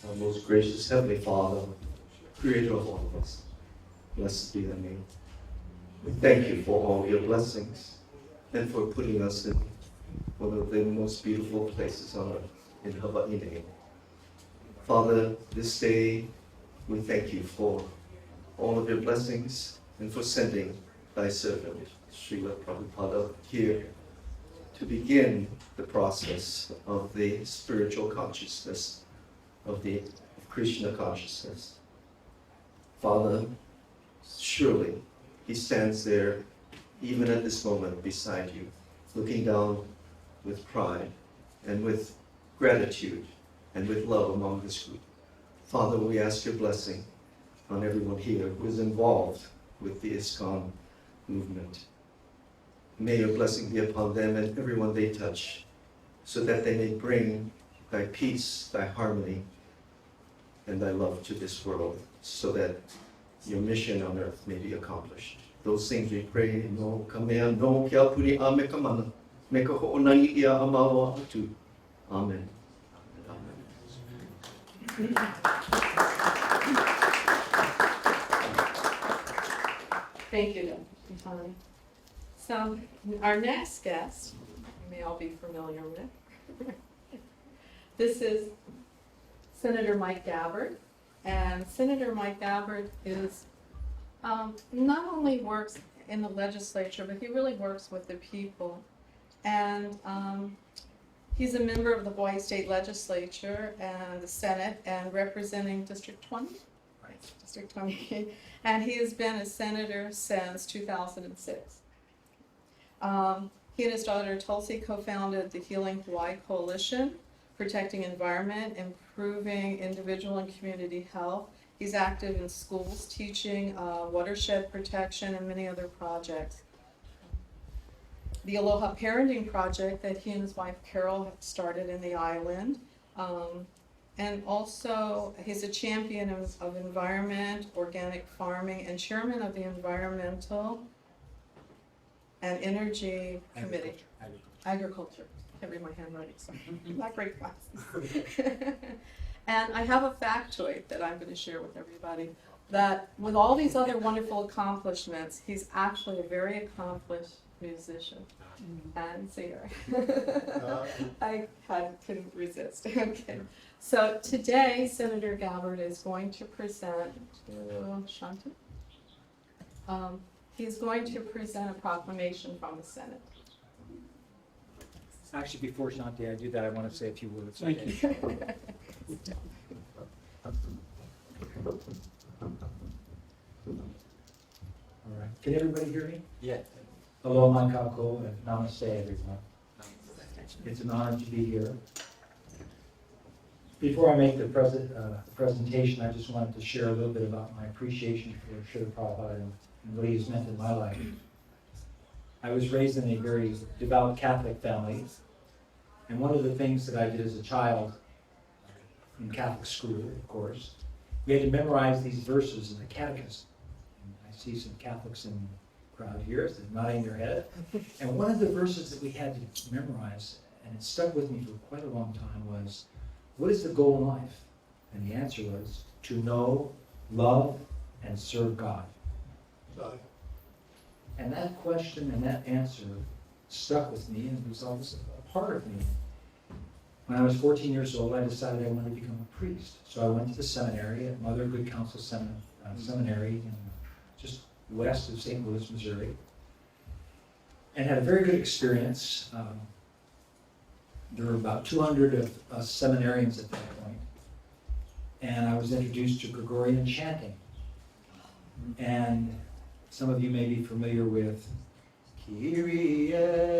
Our most gracious Heavenly Father, Creator of all of us, blessed be thy name. We thank you for all your blessings and for putting us in one of the most beautiful places on earth, in Hawaii. Father, this day we thank you for all of your blessings and for sending thy servant, Srila Prabhupada, here to begin the process of the spiritual consciousness of Krishna consciousness. Father, surely he stands there even at this moment beside you, looking down with pride and with gratitude and with love among this group. Father, we ask your blessing on everyone here who is involved with the ISKCON movement. May your blessing be upon them and everyone they touch, so that they may bring thy peace, thy harmony, and thy love to this world, so that your mission on earth may be accomplished. Those things we pray, no kamea, no kia puri a me kamana, me ka ho'onangi ia amawa atu. Amen. Amen. Thank you, Dr. Tony. So, our next guest, you may all be familiar with. This is Senator Mike Gabbard. And Senator Mike Gabbard is not only works in the legislature, but he really works with the people. And he's a member of the Hawaii State Legislature and the Senate and representing District 20. Right, District 20. And he has been a senator since 2006. He and his daughter Tulsi co-founded the Healing Hawaii Coalition, protecting environment, improving individual and community health. He's active in schools, teaching watershed protection and many other projects. The Aloha Parenting Project that he and his wife Carol have started in the island. And also he's a champion of environment, organic farming, and chairman of the Environmental and Energy Committee. Agriculture. Can't read my handwriting, so not great classes. And I have a factoid that I'm going to share with everybody, that with all these other wonderful accomplishments, he's actually a very accomplished musician and singer. I couldn't resist. Okay. So today, Senator Gabbard is going to present to Shanta. He's going to present a proclamation from the Senate. Actually, before Shanti, I do that, I want to say a few words. Thank you. All right. Can everybody hear me? Yeah. Hello, Mankako, and namaste, everyone. It's an honor to be here. Before I make the presentation, I just wanted to share a little bit about my appreciation for Srila Prabhupada and what he has meant in my life. I was raised in a very devout Catholic family, and one of the things that I did as a child in Catholic school, of course, we had to memorize these verses in the catechism. And I see some Catholics in the crowd here, so they're nodding their head. And one of the verses that we had to memorize, and it stuck with me for quite a long time, was, what is the goal in life? And the answer was, to know, love, and serve God. And that question and that answer stuck with me, and it was always a part of me. When I was 14 years old, I decided I wanted to become a priest. So I went to the seminary at Mother Good Counsel Seminary, in just west of St. Louis, Missouri, and had a very good experience. There were about 200 of us seminarians at that point, and I was introduced to Gregorian chanting. And some of you may be familiar with Kyrie eleison.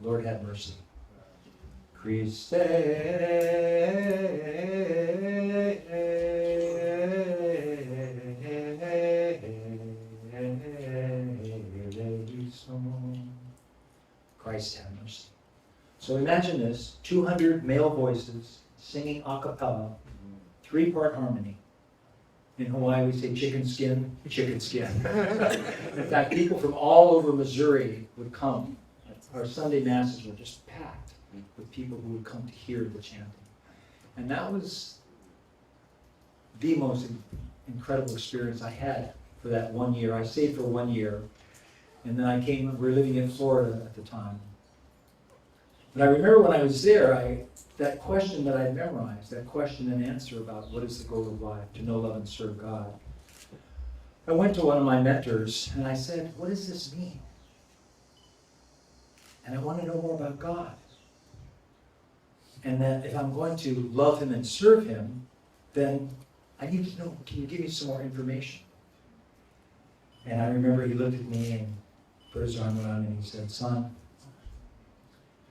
Lord have mercy. Christe eleison. Christ have mercy. So imagine this, 200 male voices singing a cappella, 3-part harmony. In Hawaii, we say chicken skin, chicken skin. In fact, people from all over Missouri would come. Our Sunday masses were just packed with people who would come to hear the chanting. And that was the most incredible experience I had for that 1 year. I stayed for 1 year, and then I came, we were living in Florida at the time. But I remember when I was there, that question that I memorized, that question and answer about what is the goal of life, to know, love, and serve God. I went to one of my mentors and I said, what does this mean? And I want to know more about God. And that if I'm going to love Him and serve Him, then I need to know, can you give me some more information? And I remember he looked at me and put his arm around me and he said, son,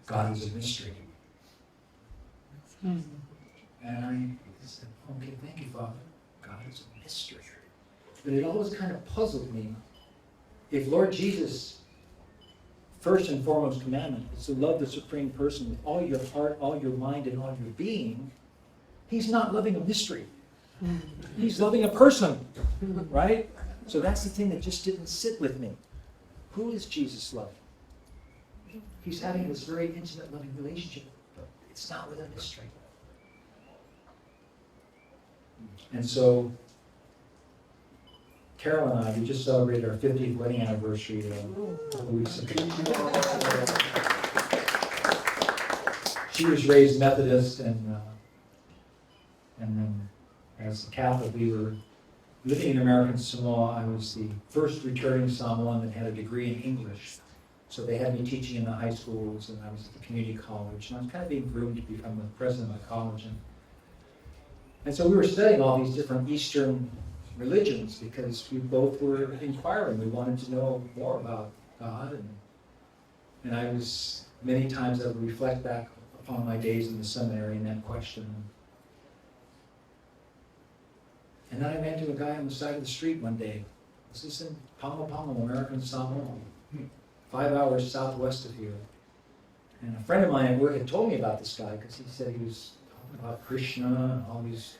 God is a mystery. And I said, okay, thank you, Father. God is a mystery. But it always kind of puzzled me. If Lord Jesus' first and foremost commandment is to love the Supreme Person with all your heart, all your mind, and all your being, He's not loving a mystery. He's loving a person, right? So that's the thing that just didn't sit with me. Who is Jesus loving? He's having this very intimate, loving relationship, but it's not with a mystery. And so, Carol and I, we just celebrated our 50th wedding anniversary a couple weeks ago. She was raised Methodist, and then as a Catholic, we were living in American Samoa. I was the first returning Samoan that had a degree in English. So they had me teaching in the high schools, and I was at the community college, and I was kind of being groomed to become the president of the college. And so we were studying all these different Eastern religions because we both were inquiring. We wanted to know more about God. And I was, many times I would reflect back upon my days in the seminary and that question. And then I ran into a guy on the side of the street one day. This is in Pago Pago, American Samoa, 5 hours southwest of here. And a friend of mine at work had told me about this guy because he said he was talking about Krishna and all these.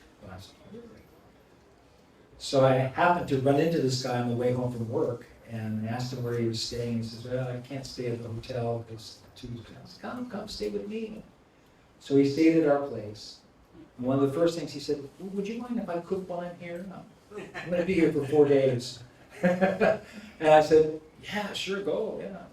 So I happened to run into this guy on the way home from work and asked him where he was staying. He says, well, I can't stay at the hotel because two guys. Come stay with me. So he stayed at our place. And one of the first things he said, would you mind if I cook while I'm here? No. I'm going to be here for 4 days. And I said, yeah, sure, go, yeah.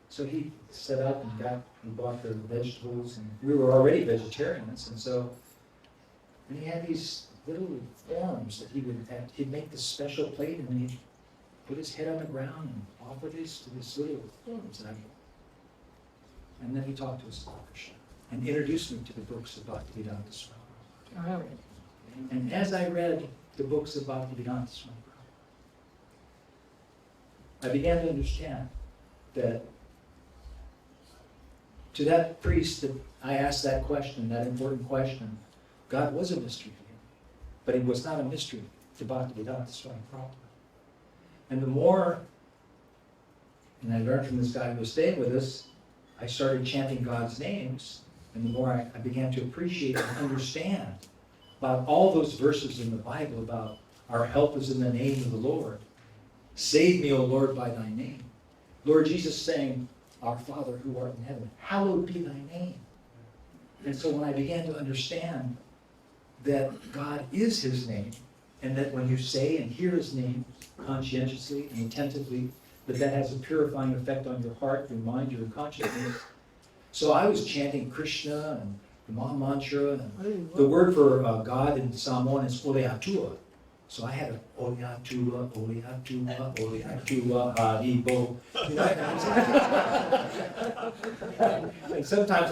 So he set up and bought the vegetables, and we were already vegetarians, and he had these little forms that he'd make this special plate, and then he'd put his head on the ground and offer this to this little forms. And then he talked to us about Krishna and introduced me to the books of Bhaktivedanta Swami Prabhupada. And as I read the books of Bhaktivedanta Swami Prabhupada, I began to understand that to that priest that I asked that question, that important question, God was a mystery to him, but he was not a mystery to Bhaktivedanta Swami Prabhupada. And the more, and I learned from this guy who was staying with us, I started chanting God's names, and the more I began to appreciate and understand about all those verses in the Bible about our help is in the name of the Lord. Save me, O Lord, by thy name. Lord Jesus saying, our Father who art in heaven, hallowed be thy name. And so when I began to understand that God is his name, and that when you say and hear his name conscientiously and attentively, that has a purifying effect on your heart, your mind, your consciousness. So I was chanting Krishna and the Maha Mantra. And the word for God in Samoan is Oleatua. So I had a Oliatua, Haribo. You know, and sometimes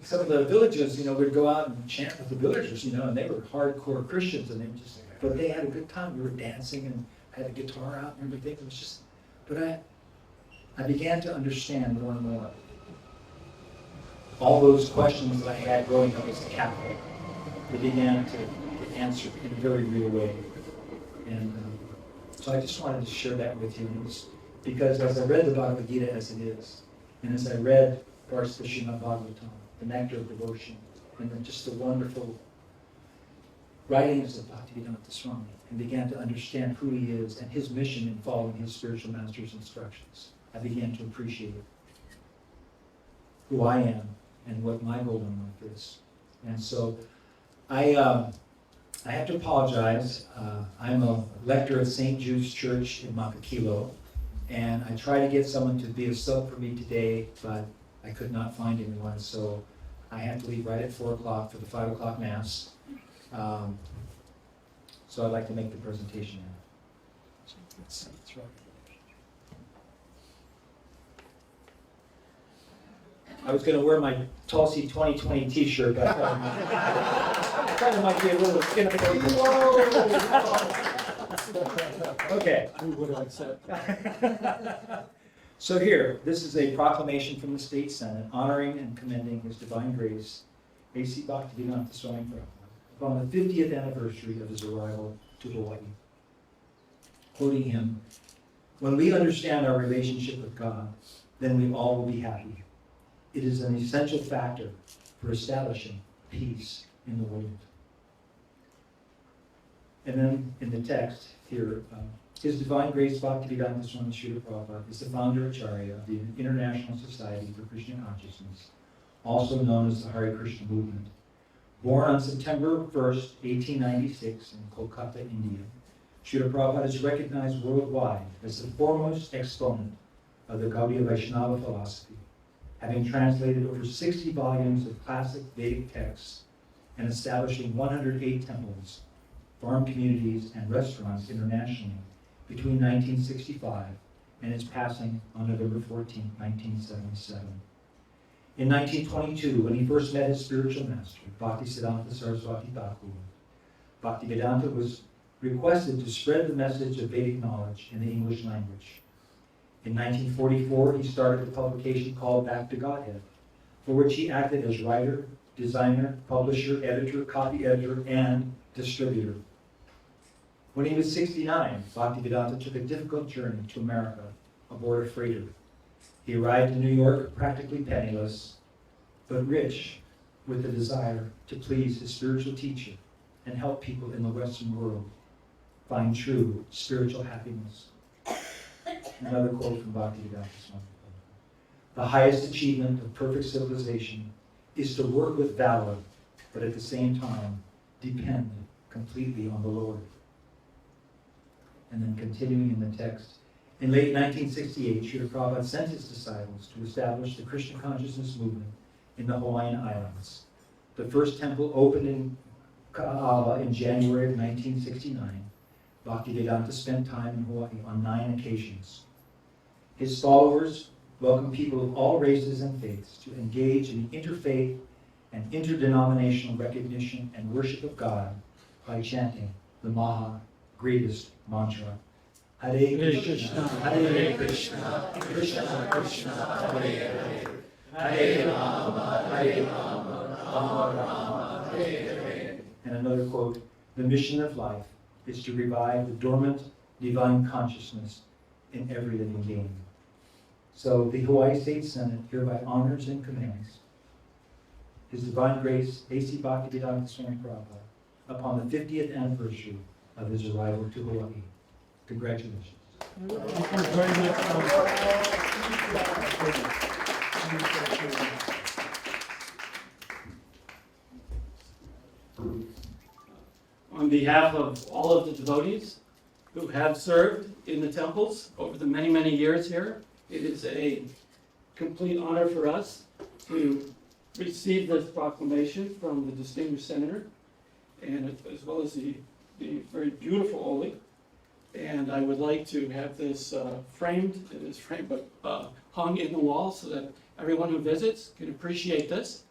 some of the villages, we'd go out and chant with the villagers, and they were hardcore Christians, and but they had a good time. We were dancing and had a guitar out and everything. It was just, but I began to understand more and more. All those questions that I had growing up as a Catholic, they began to get answered in a very real way. And so I just wanted to share that with you. Because as I read the Bhagavad Gita as it is, and as I read parts of the Srimad Bhagavatam, the Nectar of Devotion, and then just the wonderful writings of Bhaktivedanta Swami, and began to understand who he is and his mission in following his spiritual master's instructions, I began to appreciate who I am and what my goal in life is. And so I have to apologize. I'm a lector at St. Jude's Church in Makakilo, and I tried to get someone to be a sub for me today, but I could not find anyone, so I had to leave right at 4 o'clock for the 5 o'clock Mass. So I'd like to make the presentation now. That's right. I was going to wear my Tulsi 2020 t-shirt, but I thought it might be a little skin of the Okay. So here, this is a proclamation from the State Senate honoring and commending His Divine Grace, A.C. Bhaktivedanta Swami Prabhupada, upon the 50th anniversary of his arrival to Hawaii. Quoting him, "When we understand our relationship with God, then we all will be happy. It is an essential factor for establishing peace in the world." And then in the text here, His Divine Grace Bhaktivedanta Swami Srila Prabhupada is the founder Acharya of the International Society for Krishna Consciousness, also known as the Hare Krishna Movement. Born on September 1st, 1896 in Kolkata, India, Srila Prabhupada is recognized worldwide as the foremost exponent of the Gaudiya Vaishnava philosophy, having translated over 60 volumes of classic Vedic texts and establishing 108 temples, farm communities, and restaurants internationally between 1965 and its passing on November 14, 1977. In 1922, when he first met his spiritual master, Bhaktisiddhanta Saraswati Thakur, Bhaktivedanta was requested to spread the message of Vedic knowledge in the English language. In 1944, he started a publication called Back to Godhead, for which he acted as writer, designer, publisher, editor, copy editor, and distributor. When he was 69, Bhaktivedanta took a difficult journey to America aboard a freighter. He arrived in New York practically penniless, but rich with the desire to please his spiritual teacher and help people in the Western world find true spiritual happiness. Another quote from Bhaktivedanta Swami. "The highest achievement of perfect civilization is to work with valor, but at the same time depend completely on the Lord." And then continuing in the text, in late 1968, Srila Prabhupada sent his disciples to establish the Krishna consciousness movement in the Hawaiian Islands. The first temple opened in Ka'ava in January of 1969. Bhaktivedanta spent time in Hawaii on 9 occasions. His followers welcomed people of all races and faiths to engage in interfaith and interdenominational recognition and worship of God by chanting the Maha greatest mantra, Hare Krishna, Hare Krishna, Krishna Krishna, Hare Hare, Hare Rama, Rama Rama, Hare Hare. And another quote, "The mission of life is to revive the dormant divine consciousness in every living being." So the Hawaii State Senate hereby honors and commends His Divine Grace, A.C. Bhaktivedanta Swami Prabhupada, upon the 50th anniversary of his arrival to Hawaii. Congratulations. On behalf of all of the devotees who have served in the temples over the many, many years here, it is a complete honor for us to receive this proclamation from the distinguished senator, and as well as the the very beautiful Oli. And I would like to have this framed, it is framed, but hung in the wall so that everyone who visits can appreciate this.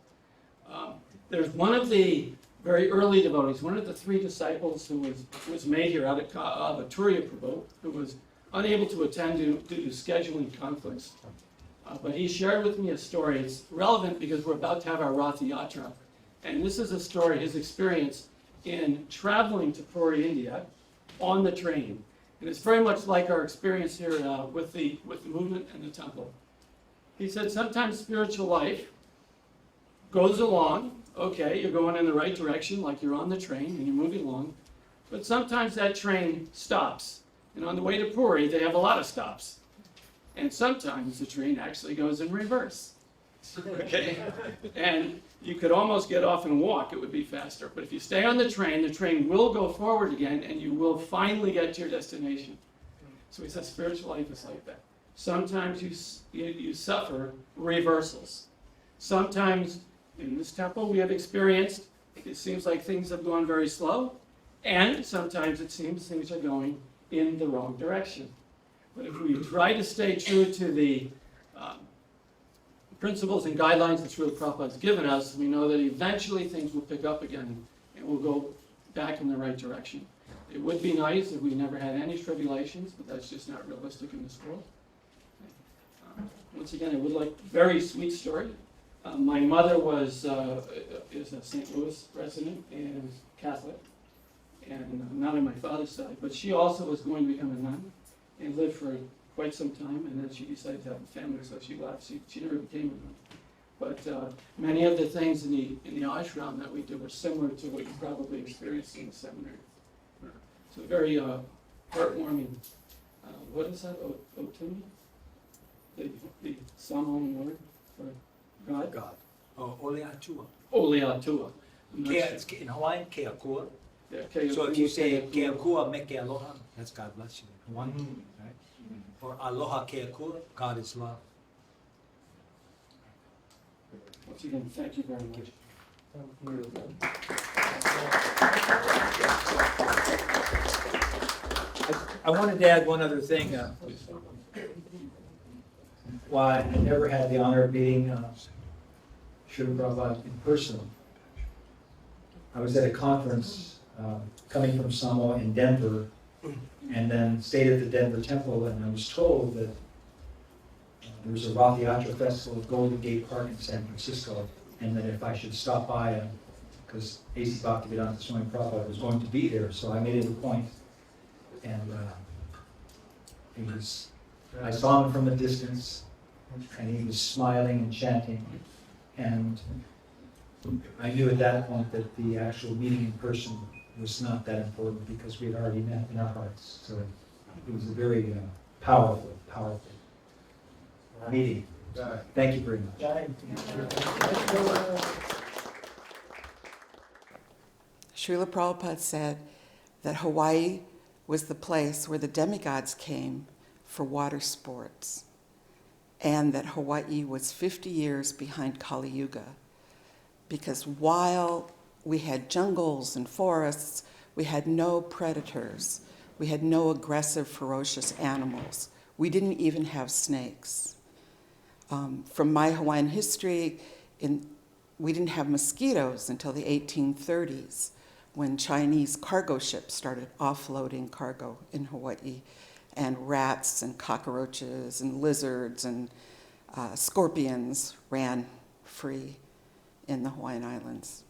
There's one of the very early devotees, one of the 3 disciples who was made here out of Turya Prabhu, who was unable to attend due to scheduling conflicts. But he shared with me a story. It's relevant because we're about to have our Rath Yatra. And this is a story, his experience in traveling to Puri, India on the train. And it's very much like our experience here with the movement and the temple. He said sometimes spiritual life goes along, okay, you're going in the right direction, like you're on the train and you're moving along, but sometimes that train stops. And on the way to Puri, they have a lot of stops. And sometimes the train actually goes in reverse. Okay? And you could almost get off and walk, it would be faster. But if you stay on the train will go forward again, and you will finally get to your destination. So he says spiritual life is like that. Sometimes you suffer reversals. Sometimes in this temple we have experienced, it seems like things have gone very slow, and sometimes it seems things are going in the wrong direction. But if we try to stay true to the principles and guidelines that Srila Prabhupada has given us, we know that eventually things will pick up again and we'll go back in the right direction. It would be nice if we never had any tribulations, but that's just not realistic in this world. Once again, I would like a very sweet story. My mother is a St. Louis resident and Catholic, and not on my father's side, but she also was going to become a nun and lived for quite some time, and then she decided to have a family, so she left. She never became a nun. But many of the things in the ashram that we do are similar to what you probably experienced in the seminary. So very heartwarming. What is that? Otumi? The Samoan word for God? God. Oh, Oleatua. Oleatua. In Hawaiian, Keakua. Yeah, okay, So if you say Keakua me ke aloha, that's God bless you. One, Mhm. right? Or Aloha Keakua, God is love. Once again, thank you very much. I wanted to add one other thing. Why I never had the honor of meeting Srila Prabhupada in person. I was at a conference coming from Samoa in Denver, and then stayed at the Denver Temple, and I was told that there was a Rath Yatra festival at Golden Gate Park in San Francisco, and that if I should stop by, because A.C. Bhaktivedanta Swami Prabhupada was going to be there, so I made it a point. And I saw him from a distance, and he was smiling and chanting, and I knew at that point that the actual meeting in person was not that important because we had already met in our hearts. So it was a very powerful meeting. Thank you very much. Srila Prabhupada said that Hawaii was the place where the demigods came for water sports, and that Hawaii was 50 years behind Kali Yuga, because while we had jungles and forests, we had no predators, we had no aggressive, ferocious animals. We didn't even have snakes. From my Hawaiian history, we didn't have mosquitoes until the 1830s, when Chinese cargo ships started offloading cargo in Hawaii, and rats and cockroaches and lizards and scorpions ran free in the Hawaiian Islands.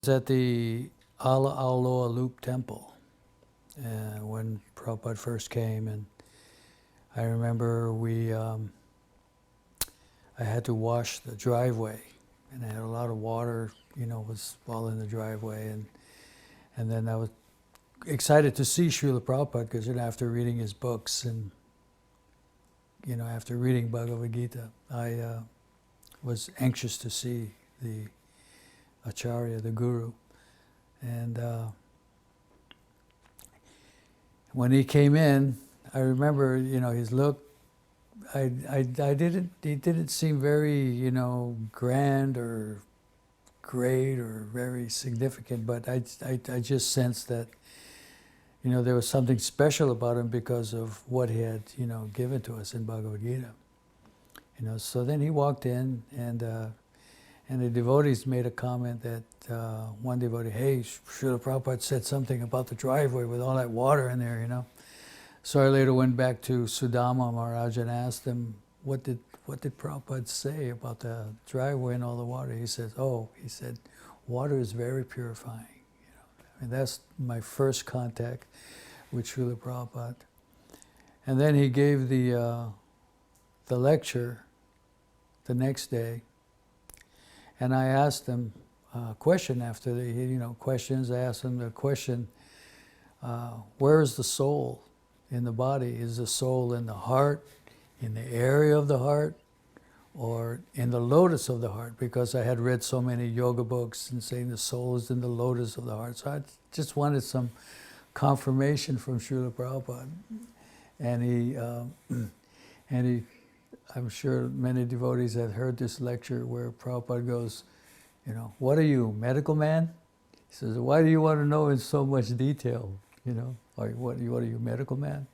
I was at the Ala Loop Temple when Prabhupada first came, and I remember I had to wash the driveway, and I had a lot of water, was all in the driveway, and then I was excited to see Srila Prabhupada, because after reading his books and after reading Bhagavad Gita, I was anxious to see the Acharya, the Guru, and when he came in, I remember, his look. He didn't seem very, grand or great or very significant, but I just sensed that, you know, there was something special about him because of what he had, you know, given to us in Bhagavad Gita. You know, so then he walked in, and the devotees made a comment that one devotee, hey, Srila Prabhupada said something about the driveway with all that water in there, you know. So I later went back to Sudama Maharaj and asked him, what did Prabhupada say about the driveway and all the water? He said, water is very purifying. You know, I mean, that's my first contact with Srila Prabhupada. And then he gave the lecture the next day, and I asked him a question after the, you know, questions. I asked him the question, where is the soul in the body? Is the soul in the heart, in the area of the heart, or in the lotus of the heart? Because I had read so many yoga books and saying the soul is in the lotus of the heart. So I just wanted some confirmation from Srila Prabhupada. And he, I'm sure many devotees have heard this lecture where Prabhupada goes, you know, what are you, medical man? He says, why do you want to know in so much detail? You know, or what are you, medical man?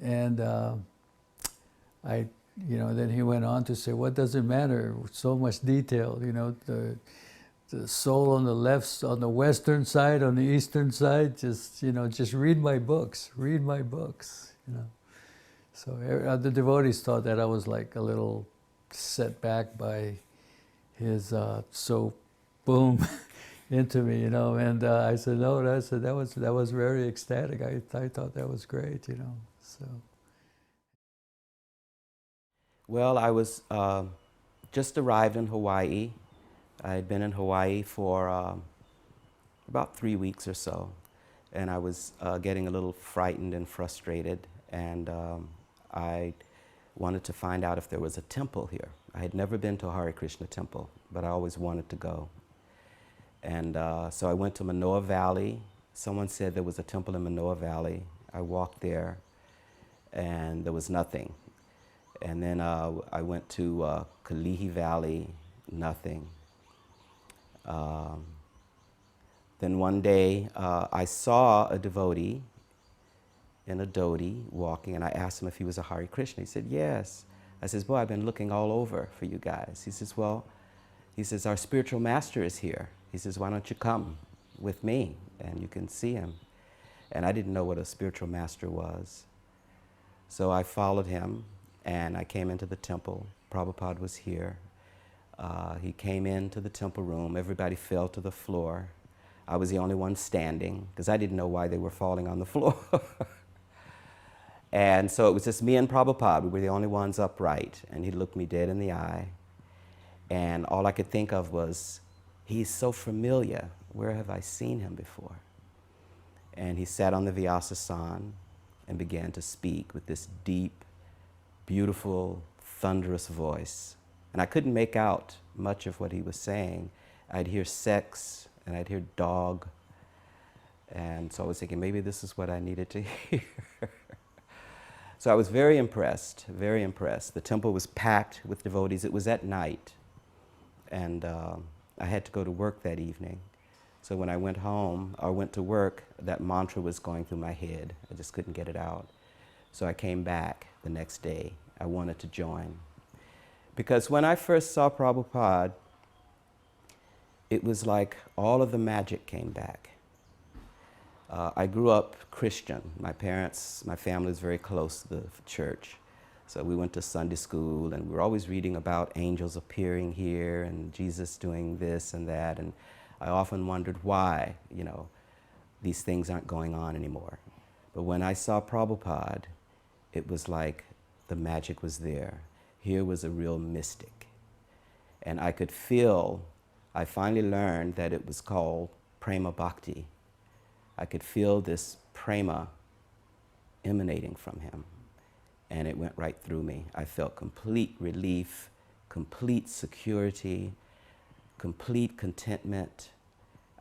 And you know, then he went on to say, what does it matter? So much detail, you know, the soul on the left, on the western side, on the eastern side, just, you know, just read my books, you know. So the devotees thought that I was like a little set back by his so boom into me, you know. And I said, no, that was very ecstatic. I thought that was great, you know. So. Well, I was just arrived in Hawaii. I had been in Hawaii for about 3 weeks or so, and I was getting a little frightened and frustrated, and I wanted to find out if there was a temple here. I had never been to a Hare Krishna temple, but I always wanted to go. And so I went to Manoa Valley. Someone said there was a temple in Manoa Valley. I walked there, and there was nothing. And then I went to Kalihi Valley, nothing. Then one day I saw a devotee in a dhoti walking, and I asked him if he was a Hare Krishna. He said, yes. I says, boy, I've been looking all over for you guys. He says, well, our spiritual master is here. He says, why don't you come with me and you can see him? And I didn't know what a spiritual master was. So I followed him, and I came into the temple. Prabhupada was here. He came into the temple room. Everybody fell to the floor. I was the only one standing, because I didn't know why they were falling on the floor. And so it was just me and Prabhupada. We were the only ones upright. And he looked me dead in the eye. And all I could think of was, he's so familiar. Where have I seen him before? And he sat on the Vyasasana and began to speak with this deep, beautiful, thunderous voice. And I couldn't make out much of what he was saying. I'd hear sex, and I'd hear dog. And so I was thinking, maybe this is what I needed to hear. So I was very impressed, very impressed. The temple was packed with devotees. It was at night, and I had to go to work that evening. So when I went home, or went to work, that mantra was going through my head. I just couldn't get it out. So I came back the next day. I wanted to join. Because when I first saw Prabhupada, it was like all of the magic came back. I grew up Christian. My family was very close to the church. So we went to Sunday school, and we were always reading about angels appearing here and Jesus doing this and that. And I often wondered why, you know, these things aren't going on anymore. But when I saw Prabhupada, it was like the magic was there. Here was a real mystic. And I could feel, I finally learned that it was called prema bhakti. I could feel this prema emanating from him, and it went right through me. I felt complete relief, complete security, complete contentment.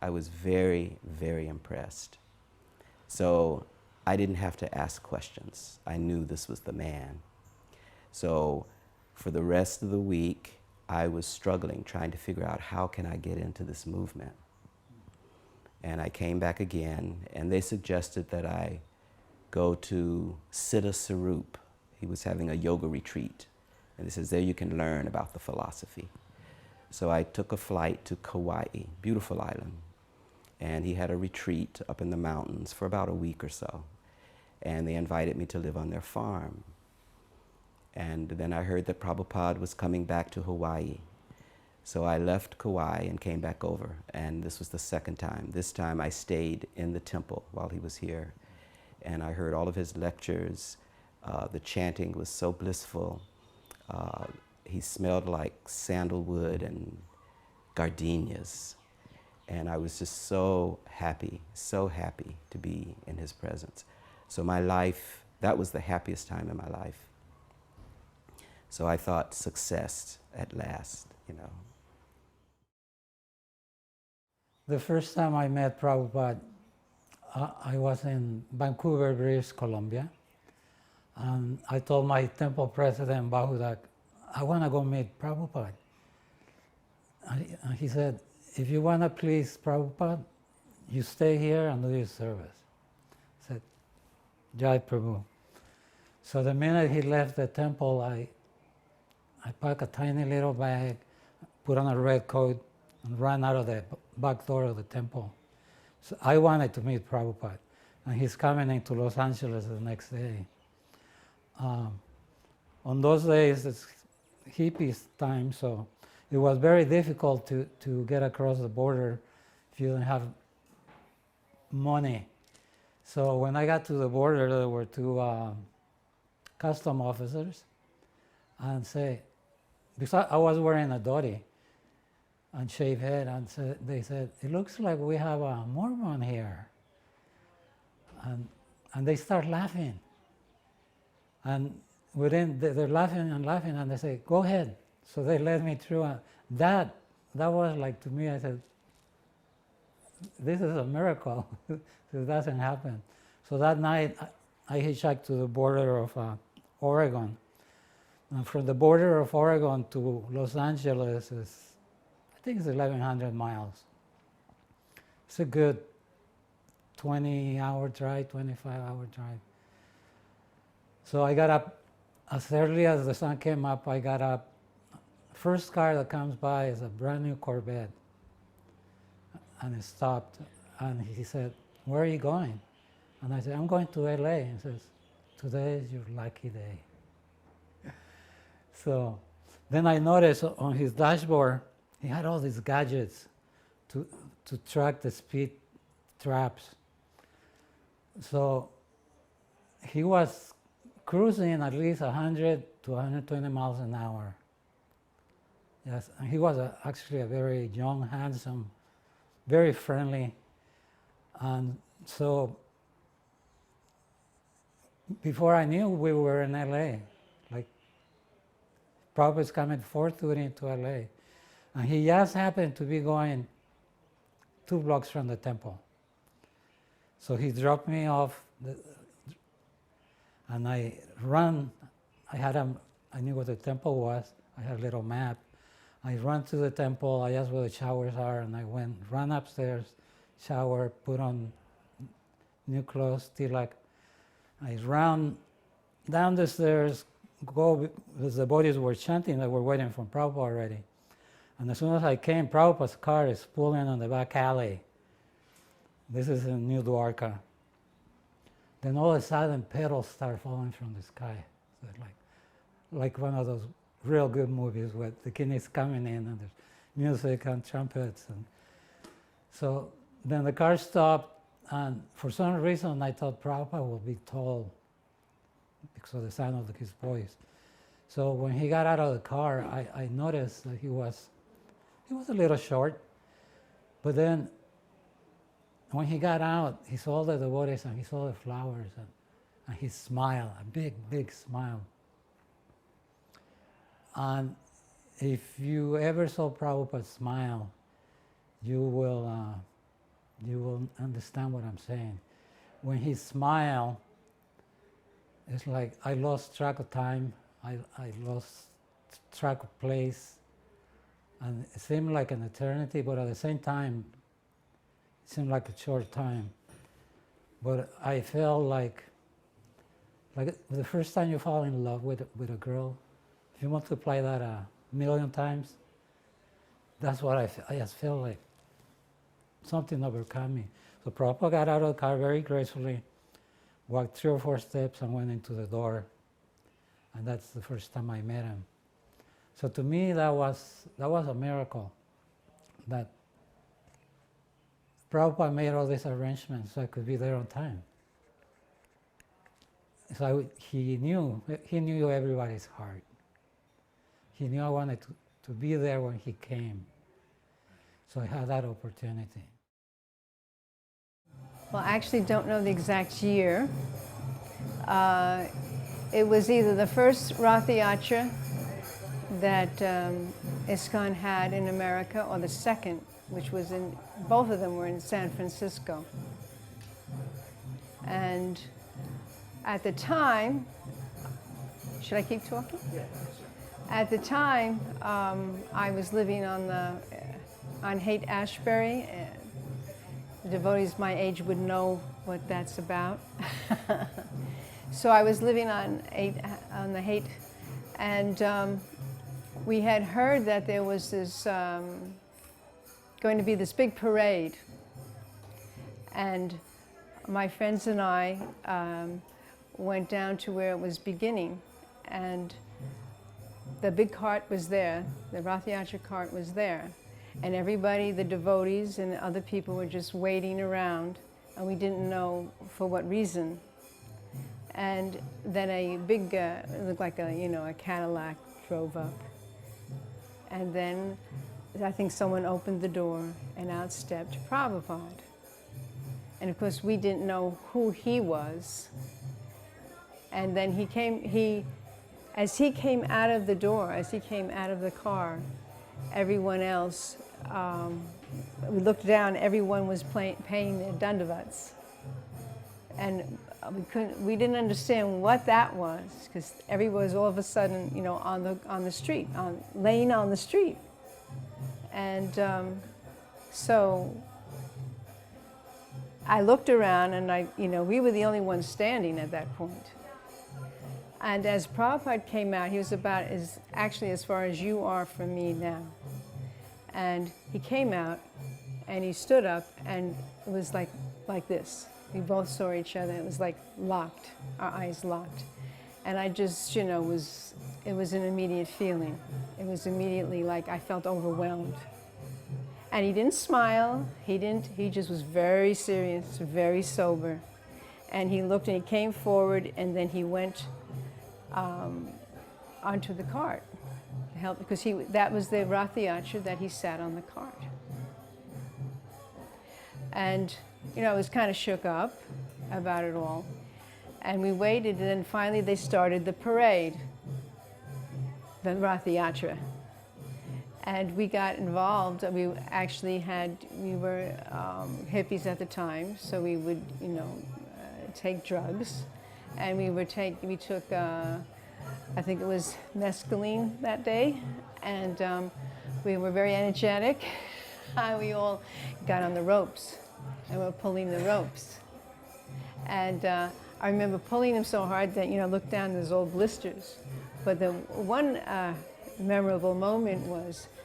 I was very, very impressed. So I didn't have to ask questions. I knew this was the man. So for the rest of the week, I was struggling, trying to figure out how can I get into this movement. And I came back again, and they suggested that I go to Siddha Sarup. He was having a yoga retreat. And he says, there you can learn about the philosophy. So I took a flight to Kauai, beautiful island. And he had a retreat up in the mountains for about a week or so. And they invited me to live on their farm. And then I heard that Prabhupada was coming back to Hawaii. So I left Kauai and came back over. And this was the second time. This time I stayed in the temple while he was here. And I heard all of his lectures. The chanting was so blissful. He smelled like sandalwood and gardenias. And I was just so happy to be in his presence. So my life, that was the happiest time in my life. So I thought success at last, you know. The first time I met Prabhupada, I was in Vancouver, British Columbia. And I told my temple president, Bahudak, I want to go meet Prabhupada. And he said, if you want to please Prabhupada, you stay here and do your service. I said, Jai Prabhu. So the minute he left the temple, I packed a tiny little bag, put on a red coat, and ran out of the back door of the temple. So I wanted to meet Prabhupada, and he's coming into Los Angeles the next day. On those days, it's hippies time, so it was very difficult to get across the border if you didn't have money. So when I got to the border, there were two custom officers, and because I was wearing a dhoti and shaved head, and they said, it looks like we have a Mormon here. And they start laughing. And they're laughing, and they say, go ahead. So they led me through. That was like, to me, I said, this is a miracle. This doesn't happen. So that night, I hitchhiked to the border of Oregon. And from the border of Oregon to Los Angeles is, I think it's 1,100 miles. It's a good 20-hour drive, 25-hour drive. So I got up as early as the sun came up. I got up. First car that comes by is a brand new Corvette. And it stopped. And he said, where are you going? And I said, I'm going to LA. He says, today is your lucky day. So then I noticed on his dashboard, he had all these gadgets to track the speed traps. So he was cruising at least 100 to 120 miles an hour. Yes, and he was actually a very young, handsome, very friendly. And so before I knew, we were in LA. Like, Prabhupada's coming 4:30 to LA. And he just happened to be going 2 blocks from the temple. So he dropped me off, and I ran. I knew what the temple was. I had a little map. I ran to the temple. I asked where the showers are, and I ran upstairs, shower, put on new clothes, tilak. I ran down the stairs, because the bodies were chanting that we're waiting for Prabhupada already. And as soon as I came, Prabhupada's car is pulling on the back alley. This is in New Dwarka. Then all of a sudden, petals start falling from the sky. So like one of those real good movies where the king is coming in and there's music and trumpets. And so then the car stopped, and for some reason I thought Prabhupada would be tall because of the sound of his voice. So when he got out of the car, I noticed that he was a little short, but then when he got out, he saw the devotees and he saw the flowers, and he smiled, a big, big smile. And if you ever saw Prabhupada smile, you will understand what I'm saying. When he smiled, it's like I lost track of time, I lost track of place, And it seemed like an eternity, but at the same time, it seemed like a short time. But I felt like the first time you fall in love with a girl, if you multiply that 1,000,000 times, that's what I just felt like something overcome me. So Prabhupada got out of the car very gracefully, walked 3 or 4 steps and went into the door. And that's the first time I met him. So to me, that was a miracle, that Prabhupada made all these arrangements so I could be there on time. So he knew everybody's heart. He knew I wanted to be there when he came. So I had that opportunity. Well, I actually don't know the exact year. It was either the first Rath Yatra that ISKCON had in America, or the second, which was both of them were in San Francisco. And at the time, should I keep talking? Yeah. At the time, I was living on Haight-Ashbury. The devotees my age would know what that's about. So I was living on the Haight, and we had heard that there was this going to be this big parade, and my friends and I went down to where it was beginning, and the big cart was there, the Rath Yatra cart was there, and everybody, the devotees and other people, were just waiting around, and we didn't know for what reason. And then a big, it looked like a Cadillac drove up. And then I think someone opened the door and out stepped Prabhupada. And of course we didn't know who he was. And then as he came out of the door, as he came out of the car, everyone else, we looked down, everyone was paying their dandavats. And we didn't understand what that was, because everyone was all of a sudden, on the street, laying on the street. And so I looked around, and we were the only ones standing at that point. And as Prabhupada came out, he was about actually as far as you are from me now. And he came out, and he stood up, and it was like this. We both saw each other. It was like locked, our eyes locked. And I just, it was an immediate feeling. It was immediately like I felt overwhelmed. And he didn't smile. He just was very serious, very sober. And he looked and he came forward, and then he went onto the cart to help, because that was the Rath Yatra that he sat on the cart. And I was kind of shook up about it all. And we waited, and then finally they started the parade, the Rath Yatra. And we got involved. We were hippies at the time, so we would, take drugs. And we took, I think it was mescaline that day. And we were very energetic. We all got on the ropes. And we're pulling the ropes. And I remember pulling them so hard that, look down, there's old blisters. But the one memorable moment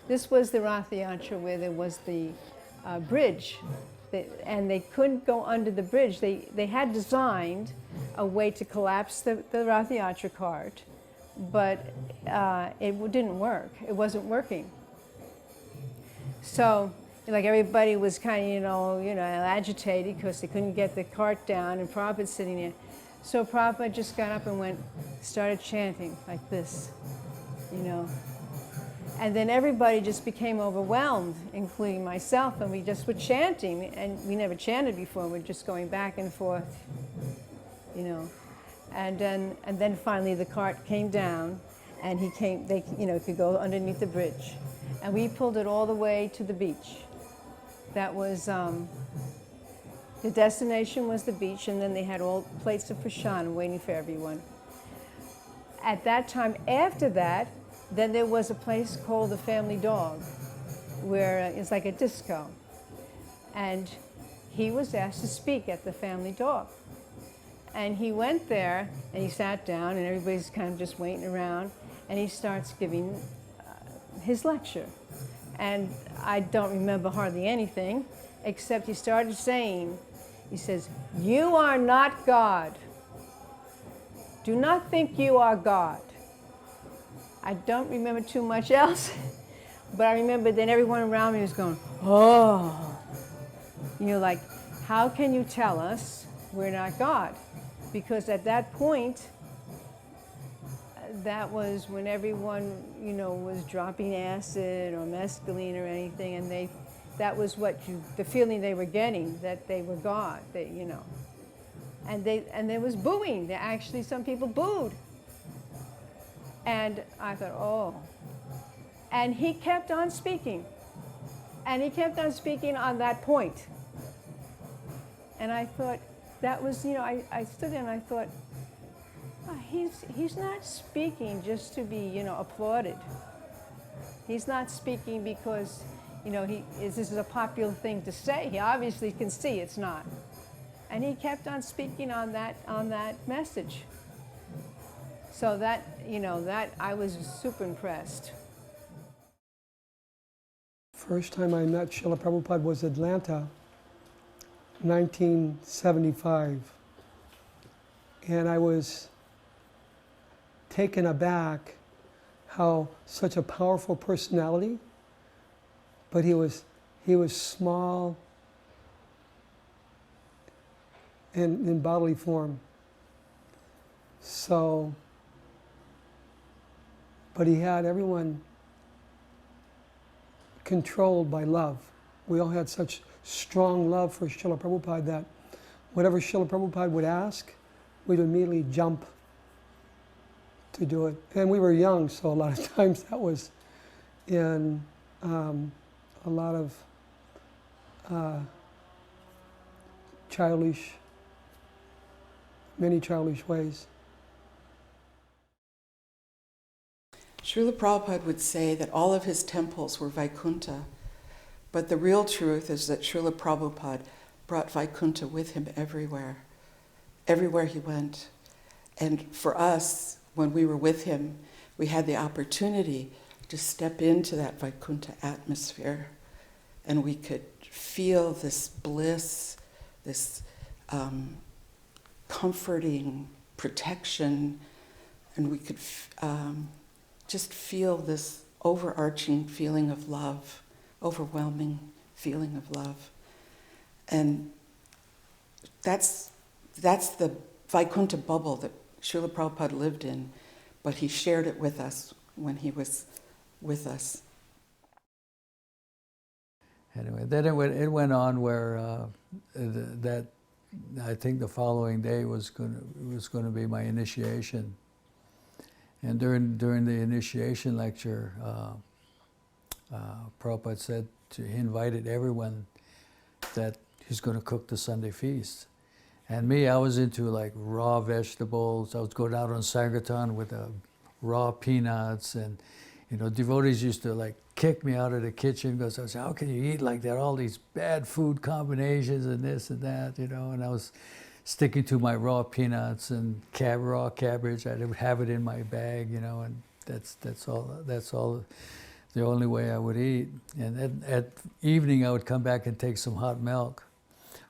this was the Rath Yatra where there was the bridge. And they couldn't go under the bridge. They had designed a way to collapse the Rath Yatra cart, but it didn't work. It wasn't working. So, everybody was kind of, agitated because they couldn't get the cart down, and Prabhupada sitting there. So Prabhupada just got up and started chanting like this, And then everybody just became overwhelmed, including myself, and we just were chanting, and we never chanted before. We're just going back and forth, And then finally the cart came down, and they could go underneath the bridge, and we pulled it all the way to the beach. That was, the destination was the beach, and then they had all plates of prasadam waiting for everyone. At that time, after that, then there was a place called the Family Dog, where it's like a disco. And he was asked to speak at the family dog. And he went there and he sat down and everybody's kind of just waiting around and he starts giving his lecture. And I don't remember hardly anything except he started saying, he says, "You are not God. Do not think you are God." I don't remember too much else, but I remember then everyone around me was going, "Oh." You know, like, how can you tell us we're not God? Because at that point, that was when everyone, you know, was dropping acid or mescaline or anything, and that was the feeling they were getting, that they were God, you know. And there was booing. Actually, some people booed. And I thought, oh. And he kept on speaking. And he kept on speaking on that point. And I thought, that was, you know, I stood there and I thought, oh, he's not speaking just to be, you know, applauded. He's not speaking because, you know, this is a popular thing to say. He obviously can see it's not. And he kept on speaking on that message. So that, you know, that I was super impressed. First time I met Srila Prabhupada was Atlanta, 1975. And I was taken aback how such a powerful personality, but he was small and in bodily form. So, but he had everyone controlled by love. We all had such strong love for Srila Prabhupada that whatever Srila Prabhupada would ask, we'd immediately jump to do it. And we were young, so a lot of times that was in a lot of many childish ways. Srila Prabhupada would say that all of his temples were Vaikuntha, but the real truth is that Srila Prabhupada brought Vaikuntha with him everywhere he went. And for us, when we were with him, we had the opportunity to step into that Vaikuntha atmosphere, and we could feel this bliss, this comforting protection, and we could just feel this overarching feeling of love, overwhelming feeling of love. And that's the Vaikuntha bubble that Srila Prabhupada lived in, but he shared it with us when he was with us. Anyway, then it went on where that I think the following day was going to be my initiation. And during the initiation lecture, Prabhupada said he invited everyone that he's going to cook the Sunday feast. And me, I was into like raw vegetables. I would go down on Sankirtan with raw peanuts, and you know, devotees used to like kick me out of the kitchen because I was, how can you eat like that? All these bad food combinations and this and that, you know. And I was sticking to my raw peanuts and raw cabbage. I would have it in my bag, you know, and that's all the only way I would eat. And at evening, I would come back and take some hot milk.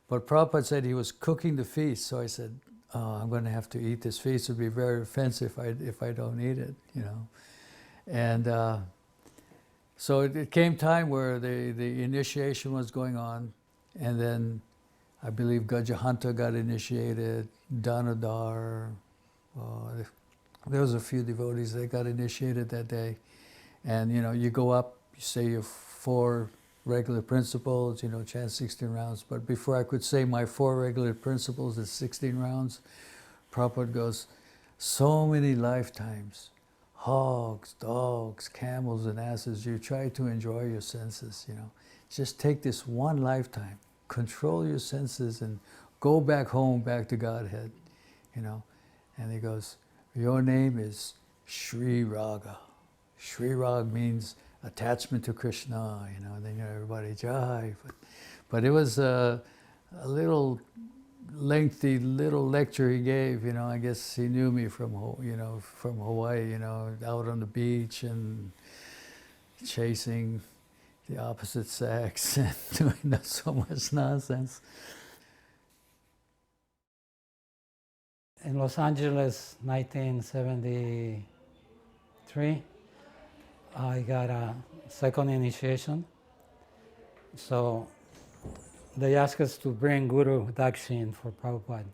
But Prabhupada said he was cooking the feast, so I said, oh, I'm going to have to eat this feast. It would be very offensive if I don't eat it, you know. And so it came time where the initiation was going on, and then I believe Gajahanta got initiated, Danadar, there was a few devotees that got initiated that day. And you know, you go up, you say your 4 regular principles, you know, chant 16 rounds. But before I could say my 4 regular principles, it's 16 rounds, Prabhupada goes, so many lifetimes, hogs, dogs, camels, and asses, you try to enjoy your senses, you know. Just take this one lifetime, control your senses, and go back home, back to Godhead, you know. And he goes, your name is Sri Raga. Sri Raga means attachment to Krishna, then everybody jive. But it was a little lengthy little lecture he gave. I guess he knew me from Hawaii, out on the beach and chasing the opposite sex and doing so much nonsense. In Los Angeles, 1973, I got a second initiation. So they asked us to bring Guru Dakshin for Prabhupada.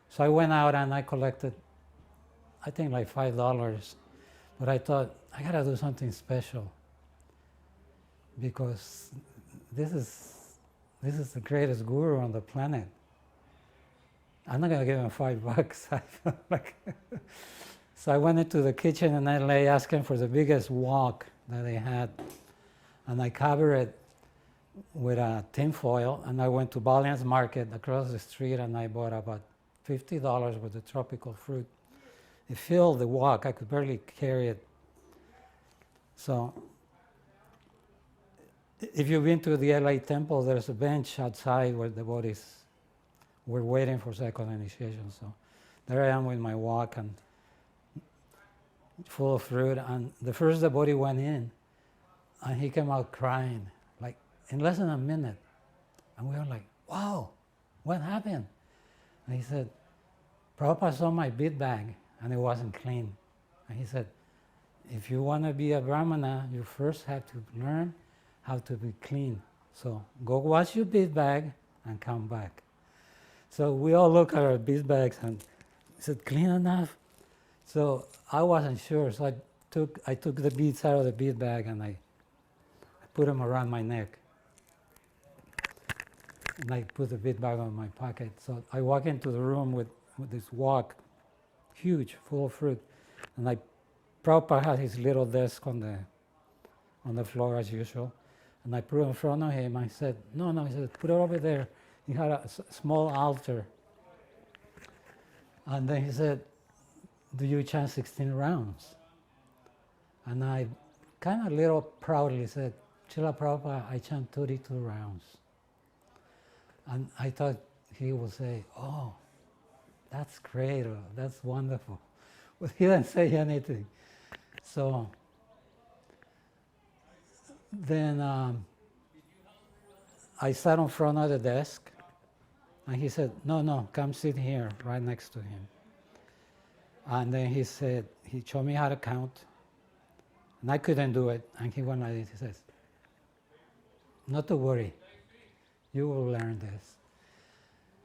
So I went out and I collected, I think like $5. But I thought, I gotta do something special, because this is the greatest guru on the planet. I'm not gonna give him $5. I felt like so I went into the kitchen in LA asking for the biggest wok that they had, and I covered it with a tin foil, and I went to Balian's Market across the street and I bought about $50 worth of tropical fruit. It filled the wok, I could barely carry it. So if you've been to the LA temple, there's a bench outside where the devotees were waiting for second initiation. So there I am with my wok and full of fruit. And the first devotee went in and he came out crying, like in less than a minute. And we were like, wow, what happened? And he said, Prabhupada saw my bead bag and it wasn't clean. And he said, if you want to be a Brahmana, you first have to learn how to be clean. So go wash your bead bag and come back. So we all look at our bead bags and is it clean enough? So I wasn't sure, so I took the beads out of the bead bag and I put them around my neck. And I put the bead bag on my pocket. So I walk into the room with this wok, huge, full of fruit. And Prabhupada had his little desk on the floor as usual. And I put it in front of him. I said, no, he said, put it over there. He had a small altar. And then he said, do you chant 16 rounds? And I kind of little proudly said, Srila Prabhupada, I chant 32 rounds. And I thought he would say, oh, that's great, or that's wonderful. But he didn't say anything. So then I sat in front of the desk, and he said, no, come sit here, right next to him. And then he said, he showed me how to count, and I couldn't do it. And he went like this, he says, not to worry, you will learn this.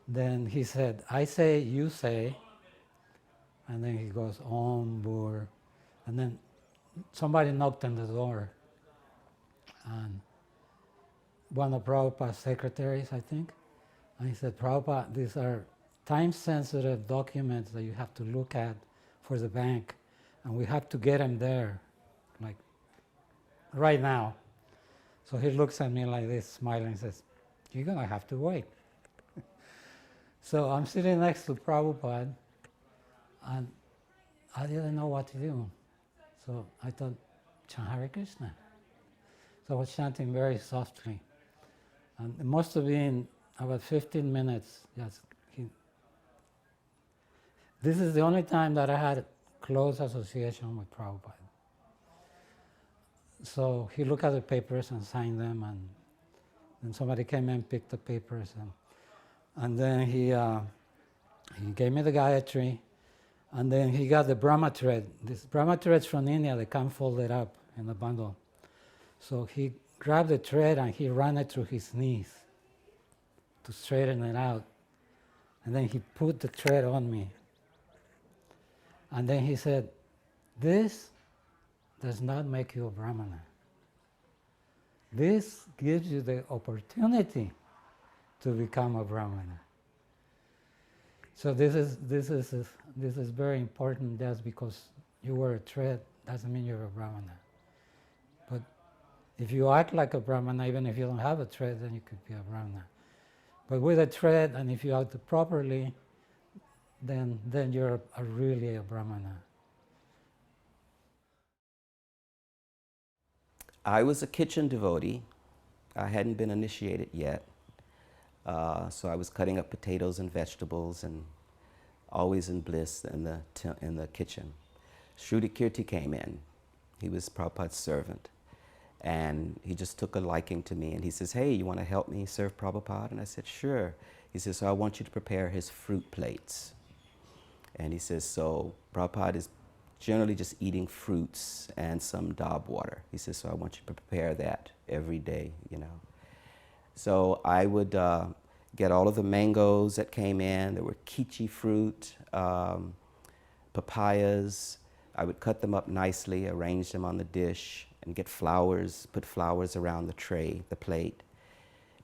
Then he said, I say, you say, and then he goes, Om Bur. And then somebody knocked on the door, and one of Prabhupada's secretaries, I think, and he said, Prabhupada, these are time-sensitive documents that you have to look at for the bank, and we have to get them there, like, right now. So he looks at me like this, smiling, and says, you're gonna have to wait. So I'm sitting next to Prabhupada, and I didn't know what to do. So I thought, chant Hare Krishna. So I was chanting very softly. And it must have been about 15 minutes. Yes, this is the only time that I had close association with Prabhupada. So he looked at the papers and signed them, and then somebody came and picked the papers, and then he gave me the Gayatri, and then he got the Brahma thread. This Brahma threads from India, they come folded up in a bundle. So he grabbed the thread and he ran it through his knees to straighten it out. And then he put the thread on me. And then he said, this does not make you a Brahmana. This gives you the opportunity to become a Brahmana. So this is very important. Just because you wear a thread doesn't mean you're a Brahmana. But if you act like a Brahmana, even if you don't have a thread, then you could be a Brahmana. But with a thread, and if you act properly, then you're really a Brahmana. I was a kitchen devotee. I hadn't been initiated yet. So I was cutting up potatoes and vegetables and always in bliss in the kitchen. Shruti Kirti came in. He was Prabhupada's servant. And he just took a liking to me. And he says, hey, you want to help me serve Prabhupada? And I said, sure. He says, so I want you to prepare his fruit plates. And he says, so Prabhupada is generally just eating fruits and some dab water. He says, so I want you to prepare that every day, you know. So I would get all of the mangoes that came in. There were kichi fruit, papayas. I would cut them up nicely, arrange them on the dish, and get flowers, put flowers around the tray, the plate.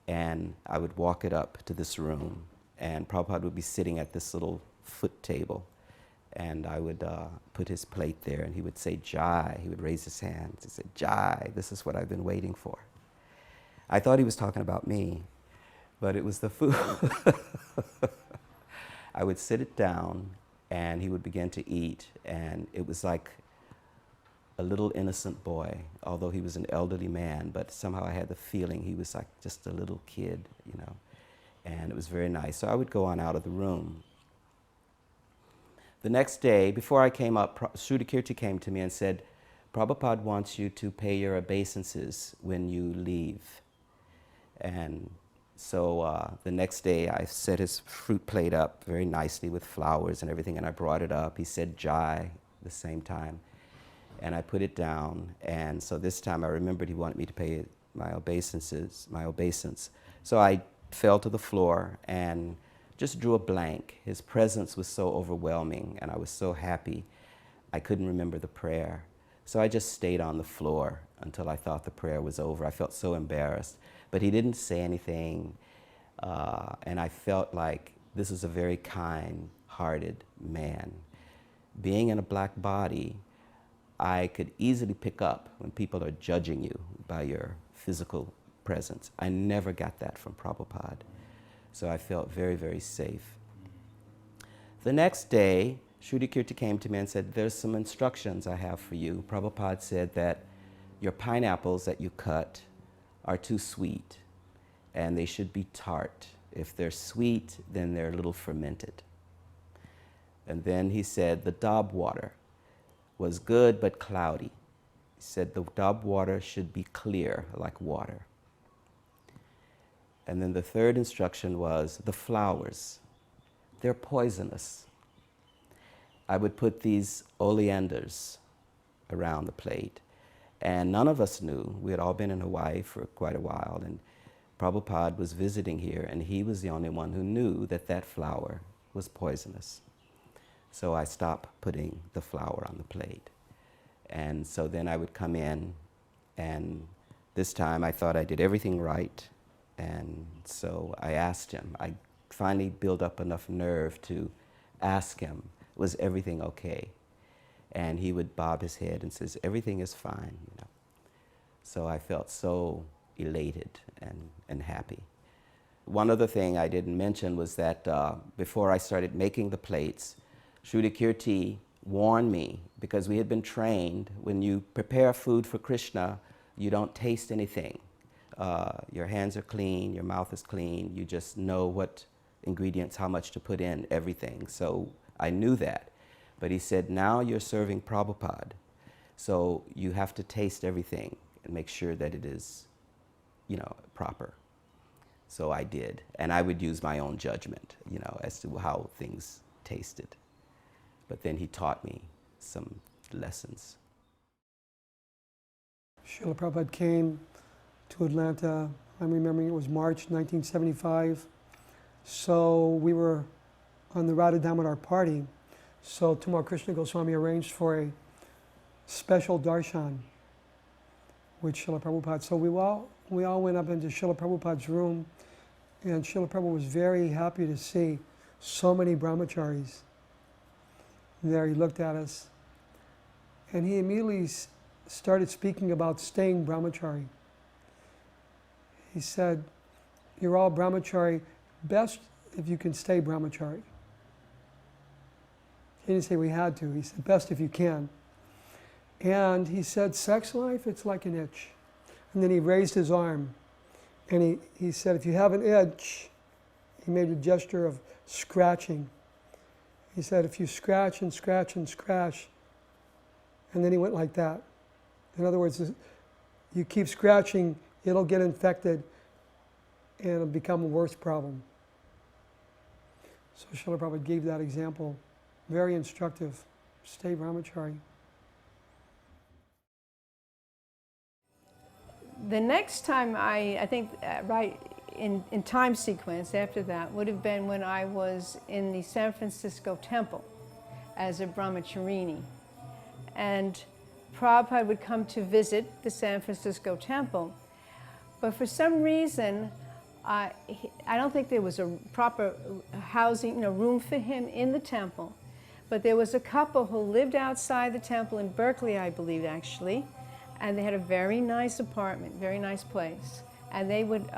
And I would walk it up to this room. And Prabhupada would be sitting at this little foot table. And I would put his plate there, and he would say, Jai. He would raise his hands. He said, Jai, this is what I've been waiting for. I thought he was talking about me, but it was the food. I would sit it down, and he would begin to eat, and it was like a little innocent boy, although he was an elderly man, but somehow I had the feeling he was like just a little kid, you know, and it was very nice. So I would go on out of the room. The next day, before I came up, Shruti Kirti came to me and said, Prabhupada wants you to pay your obeisances when you leave. And so the next day I set his fruit plate up very nicely with flowers and everything, and I brought it up. He said Jai the same time. And I put it down, and so this time I remembered he wanted me to pay my obeisance. So I fell to the floor and just drew a blank. His presence was so overwhelming, and I was so happy I couldn't remember the prayer. So I just stayed on the floor until I thought the prayer was over. I felt so embarrassed, but he didn't say anything, and I felt like this is a very kind-hearted man. Being in a black body, I could easily pick up when people are judging you by your physical presence. I never got that from Prabhupada. So I felt very, very safe. The next day, Shruti Kirti came to me and said, there's some instructions I have for you. Prabhupada said that your pineapples that you cut are too sweet, and they should be tart. If they're sweet, then they're a little fermented. And then he said the dab water was good but cloudy. He said the dab water should be clear like water. And then the third instruction was the flowers. They're poisonous. I would put these oleanders around the plate, and none of us knew. We had all been in Hawaii for quite a while, and Prabhupada was visiting here, and he was the only one who knew that that flower was poisonous. So I stopped putting the flour on the plate. And so then I would come in, and this time I thought I did everything right. And so I asked him. I finally built up enough nerve to ask him, was everything okay? And he would bob his head and says, everything is fine, you know. So I felt so elated and happy. One other thing I didn't mention was that before I started making the plates, Shruti Kirti warned me, because we had been trained, when you prepare food for Krishna, you don't taste anything. Your hands are clean, your mouth is clean, you just know what ingredients, how much to put in, everything. So I knew that. But he said, now you're serving Prabhupada, so you have to taste everything and make sure that it is, you know, proper. So I did, and I would use my own judgment, you know, as to how things tasted. But then he taught me some lessons. Srila Prabhupada came to Atlanta, I'm remembering it was March 1975. So we were on the Radha Damodar party. So Tamal Krishna Goswami arranged for a special darshan with Srila Prabhupada. So we all went up into Srila Prabhupada's room, and Srila Prabhupada was very happy to see so many brahmacharis there. He looked at us, and he immediately started speaking about staying brahmachari. He said, you're all brahmachari, best if you can stay brahmachari. He didn't say we had to, he said best if you can. And he said, sex life, it's like an itch. And then he raised his arm, and he said, if you have an itch, he made a gesture of scratching. He said, if you scratch and scratch and scratch, and then he went like that. In other words, you keep scratching, it'll get infected, and it'll become a worse problem. So Srila Prabhupada gave that example. Very instructive. Stay brahmachari. The next time I think right in time sequence after that would have been when I was in the San Francisco temple as a brahmacharini. And Prabhupada would come to visit the San Francisco temple, but for some reason, I don't think there was a proper housing, room for him in the temple. But there was a couple who lived outside the temple in Berkeley, I believe, actually, and they had a very nice apartment, very nice place. And they would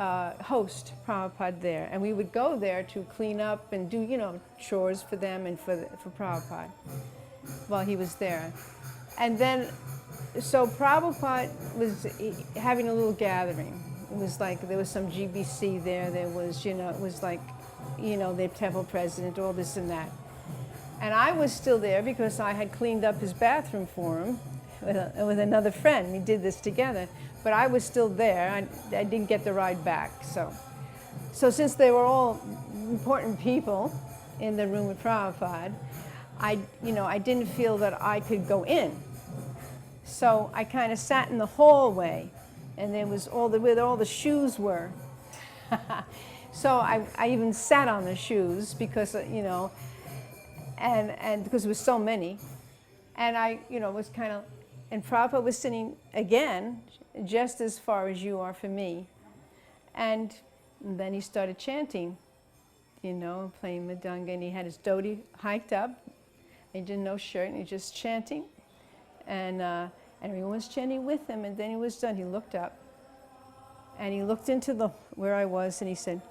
host Prabhupada there, and we would go there to clean up and do, chores for them and for Prabhupada while he was there. And then, so Prabhupada was having a little gathering. It was like there was some GBC there. There was, it was like, the temple president, all this and that. And I was still there because I had cleaned up his bathroom for him with another friend. We did this together. But I was still there. I didn't get the ride back. So since they were all important people in the room with Prabhupada, I didn't feel that I could go in. So I kind of sat in the hallway, and there was where all the shoes were. So I even sat on the shoes because, and because there was so many. And I, was kind of, and Prabhupada was sitting again, just as far as you are for me. And then he started chanting, playing Mridanga, and he had his dhoti hiked up. He didn't no shirt, and he was just chanting. And everyone was chanting with him, and then he was done. He looked up, and he looked into where I was, and he said,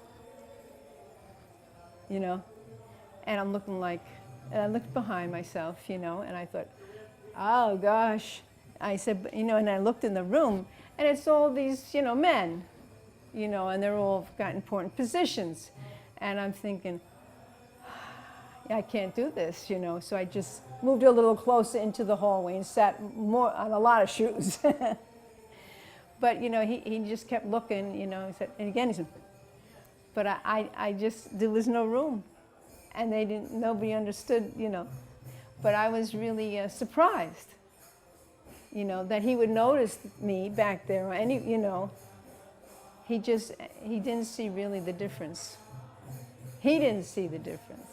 and I'm looking like, and I looked behind myself, and I thought, oh gosh. I said, and I looked in the room, and it's all these, men, and they're all got important positions. And I'm thinking, I can't do this, So I just moved a little closer into the hallway and sat more on a lot of shoes. But, he just kept looking, he said, and again he said, but I just, there was no room. And nobody understood, But I was really surprised, that he would notice me back there. And, he didn't see really the difference. He didn't see the difference.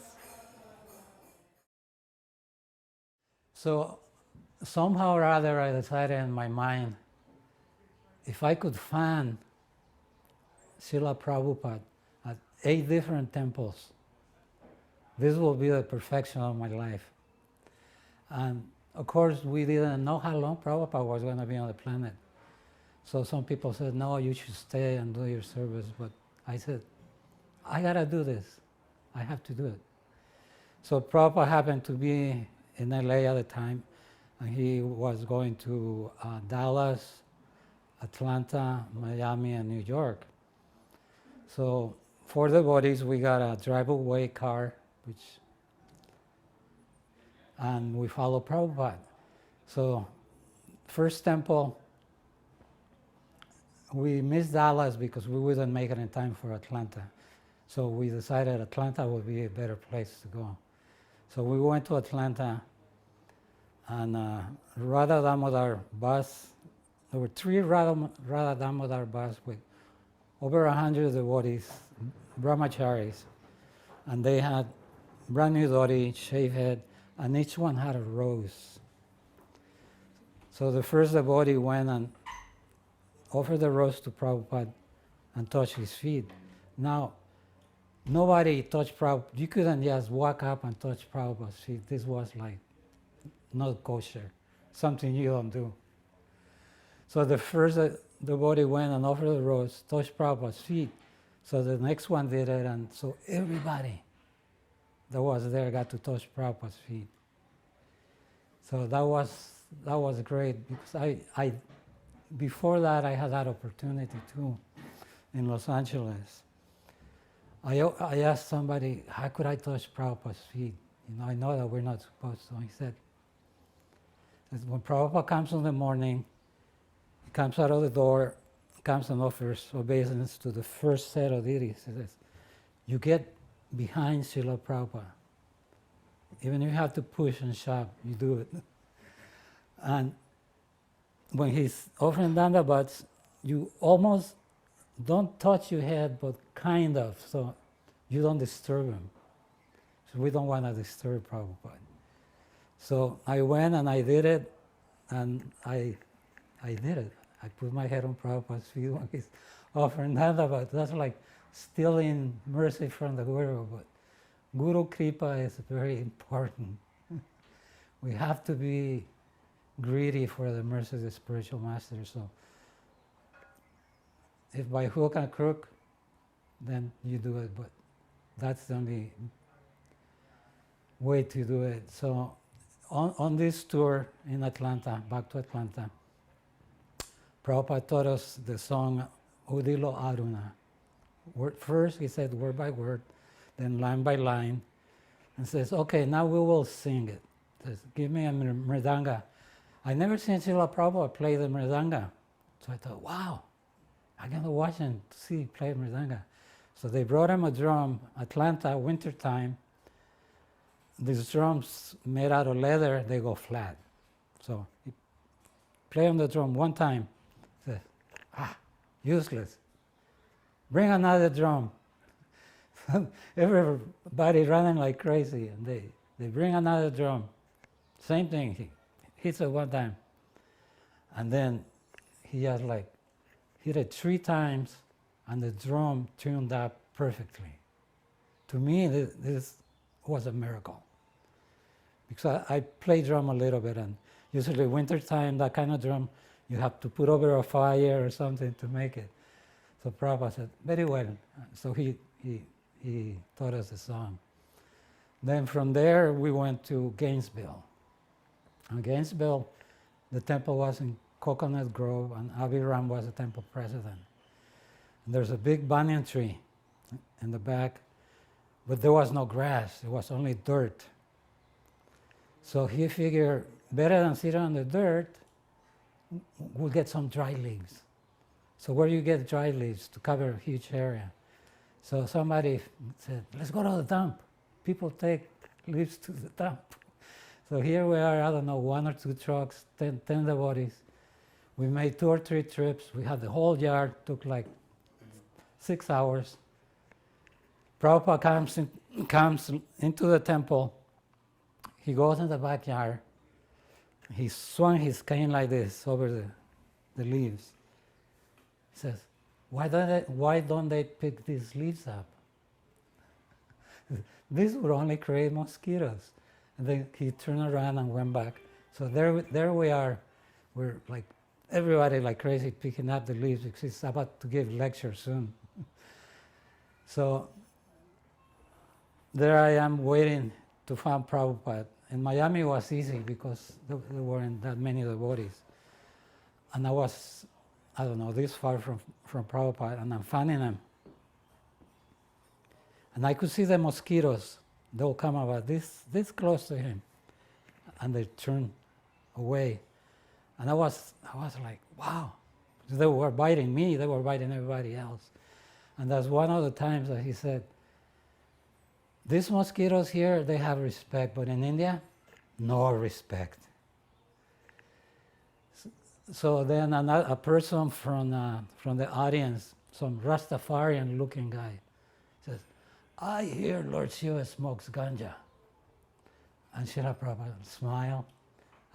So somehow or other I decided in my mind, if I could find Srila Prabhupada at 8 different temples, this will be the perfection of my life. And of course, we didn't know how long Prabhupada was going to be on the planet. So some people said, no, you should stay and do your service. But I said, I got to do this. I have to do it. So Prabhupada happened to be in LA at the time, and he was going to Dallas, Atlanta, Miami, and New York. So for the devotees, we got a drive-away car, and we follow Prabhupada. So first temple, we missed Dallas because we wouldn't make it in time for Atlanta. So we decided Atlanta would be a better place to go. So we went to Atlanta, and Radha Damodar bus, there were 3 Radha Damodar bus with over 100 devotees, brahmacharis, and they had brand new dhoti, shaved head, and each one had a rose. So the first devotee went and offered the rose to Prabhupada and touched his feet. Now, nobody touched Prabhupada. You couldn't just walk up and touch Prabhupada's feet. This was like not kosher, something you don't do. So the first devotee went and offered the rose, touched Prabhupada's feet. So the next one did it, and so everybody that was there got to touch Prabhupada's feet. So that was great, because before that, I had that opportunity too in Los Angeles. I asked somebody, how could I touch Prabhupada's feet? I know that we're not supposed to. He said, when Prabhupada comes in the morning, he comes out of the door, comes and offers obeisance to the first set of deities. He says, you get behind Srila Prabhupada. Even if you have to push and shove, you do it. And when he's offering dandavats, you almost don't touch your head, but kind of, so you don't disturb him. So we don't want to disturb Prabhupada. So I went and I did it, and I did it. I put my head on Prabhupada's feet when he's offering dandavat. That's like stealing mercy from the Guru, but Guru Kripa is very important. We have to be greedy for the mercy of the spiritual master. So if by hook and crook, then you do it, but that's the only way to do it. So on this tour in Atlanta, back to Atlanta, Prabhupada taught us the song Udilo Aruna. First he said word by word, then line by line, and says, okay, now we will sing it. Says, give me a mridanga. I never seen Srila Prabhupada play the mridanga. So I thought, wow, I'm going to watch him to see play mridanga. So they brought him a drum, Atlanta, wintertime. These drums made out of leather, they go flat. So he play on the drum one time, says, useless. Bring another drum. Everybody running like crazy, and they bring another drum. Same thing, he hits it one time. And then he just like hit it 3 times, and the drum tuned up perfectly. To me, this was a miracle. Because I play drum a little bit, and usually wintertime, that kind of drum, you have to put over a fire or something to make it. So Prabhupada said, very well. So he taught us the song. Then from there, we went to Gainesville. In Gainesville, the temple was in Coconut Grove, and Abhiram was the temple president. And there's a big banyan tree in the back, but there was no grass, it was only dirt. So he figured, better than sitting on the dirt, we'll get some dry leaves. So where do you get dry leaves to cover a huge area? So somebody said, let's go to the dump. People take leaves to the dump. So here we are, I don't know, 1 or 2 trucks, 10 devotees. We made 2 or 3 trips. We had the whole yard, took like 6 hours. Prabhupada comes into the temple. He goes in the backyard. He swung his cane like this over the leaves. He says, why don't they pick these leaves up? This would only create mosquitoes. And then he turned around and went back. So there we are. We're like, everybody like crazy picking up the leaves because he's about to give lecture soon. So there I am waiting to find Prabhupada. In Miami was easy because there weren't that many devotees. And I was, I don't know, this far from Prabhupada, and I'm finding him. And I could see the mosquitoes. They'll come about this close to him, and they turn away. And I was like, wow. They were biting me, they were biting everybody else. And that's one of the times that he said, these mosquitoes here, they have respect, but in India, no respect. So then a person from the audience, some Rastafarian-looking guy, says, I hear Lord Shiva smokes ganja. And Srila Prabhupada smiled,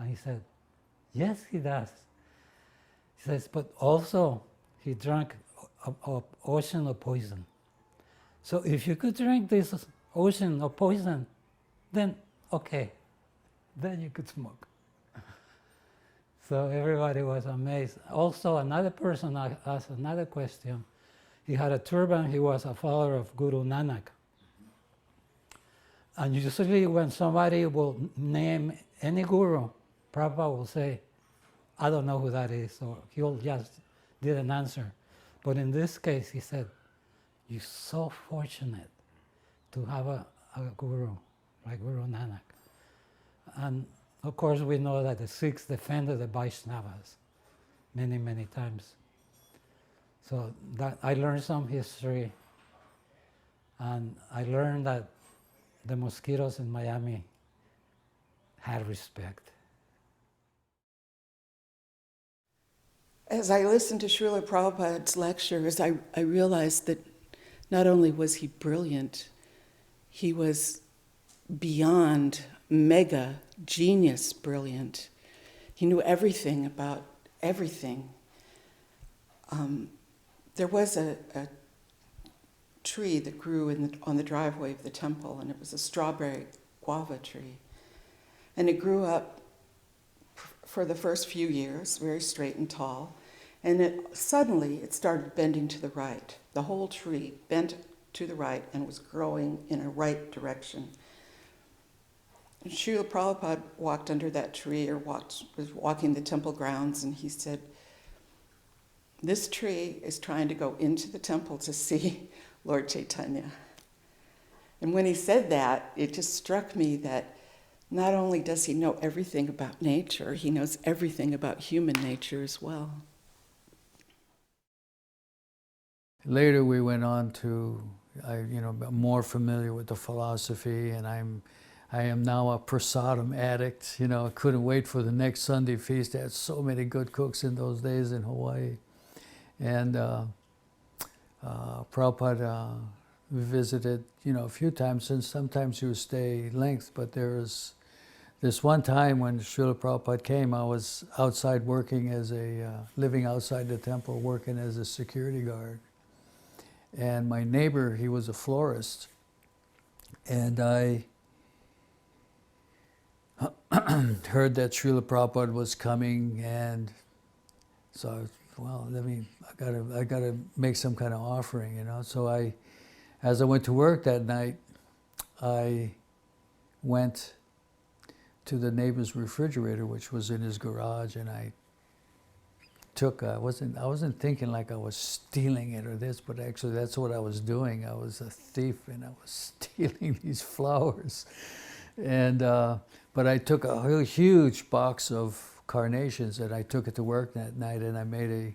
and he said, yes, he does. He says, but also he drank an ocean of poison. So if you could drink this ocean of poison, then okay, then you could smoke. So everybody was amazed. Also, another person asked another question. He had a turban, he was a follower of Guru Nanak. And usually when somebody will name any guru, Prabhupada will say, I don't know who that is, or he'll just didn't answer. But in this case, he said, you're so fortunate to have a guru like Guru Nanak. And of course, we know that the Sikhs defended the Vaishnavas many, many times. So that I learned some history, and I learned that the mosquitoes in Miami had respect. As I listened to Srila Prabhupada's lectures, I realized that not only was he brilliant, he was beyond mega genius brilliant. He knew everything about everything. There was a tree that grew on the driveway of the temple, and it was a strawberry guava tree. And it grew up for the first few years, very straight and tall, and suddenly it started bending to the right. The whole tree bent to the right and was growing in a right direction. And Srila Prabhupada walked under that tree, or was walking the temple grounds, and he said, this tree is trying to go into the temple to see Lord Chaitanya. And when he said that, it just struck me that not only does he know everything about nature, he knows everything about human nature as well. Later we went on to, more familiar with the philosophy, and I am now a prasadam addict. I couldn't wait for the next Sunday feast. They had so many good cooks in those days in Hawaii. And Prabhupada visited, a few times, and sometimes he would stay length, but there was this one time when Srila Prabhupada came, I was outside working living outside the temple, working as a security guard. And my neighbor, he was a florist, and I heard that Srila Prabhupada was coming, and so I was, I gotta make some kind of offering, So as I went to work that night, I went to the neighbor's refrigerator, which was in his garage, and I wasn't thinking like I was stealing it or this, but actually that's what I was doing. I was a thief, and I was stealing these flowers. And but I took a huge box of carnations, and I took it to work that night, and I made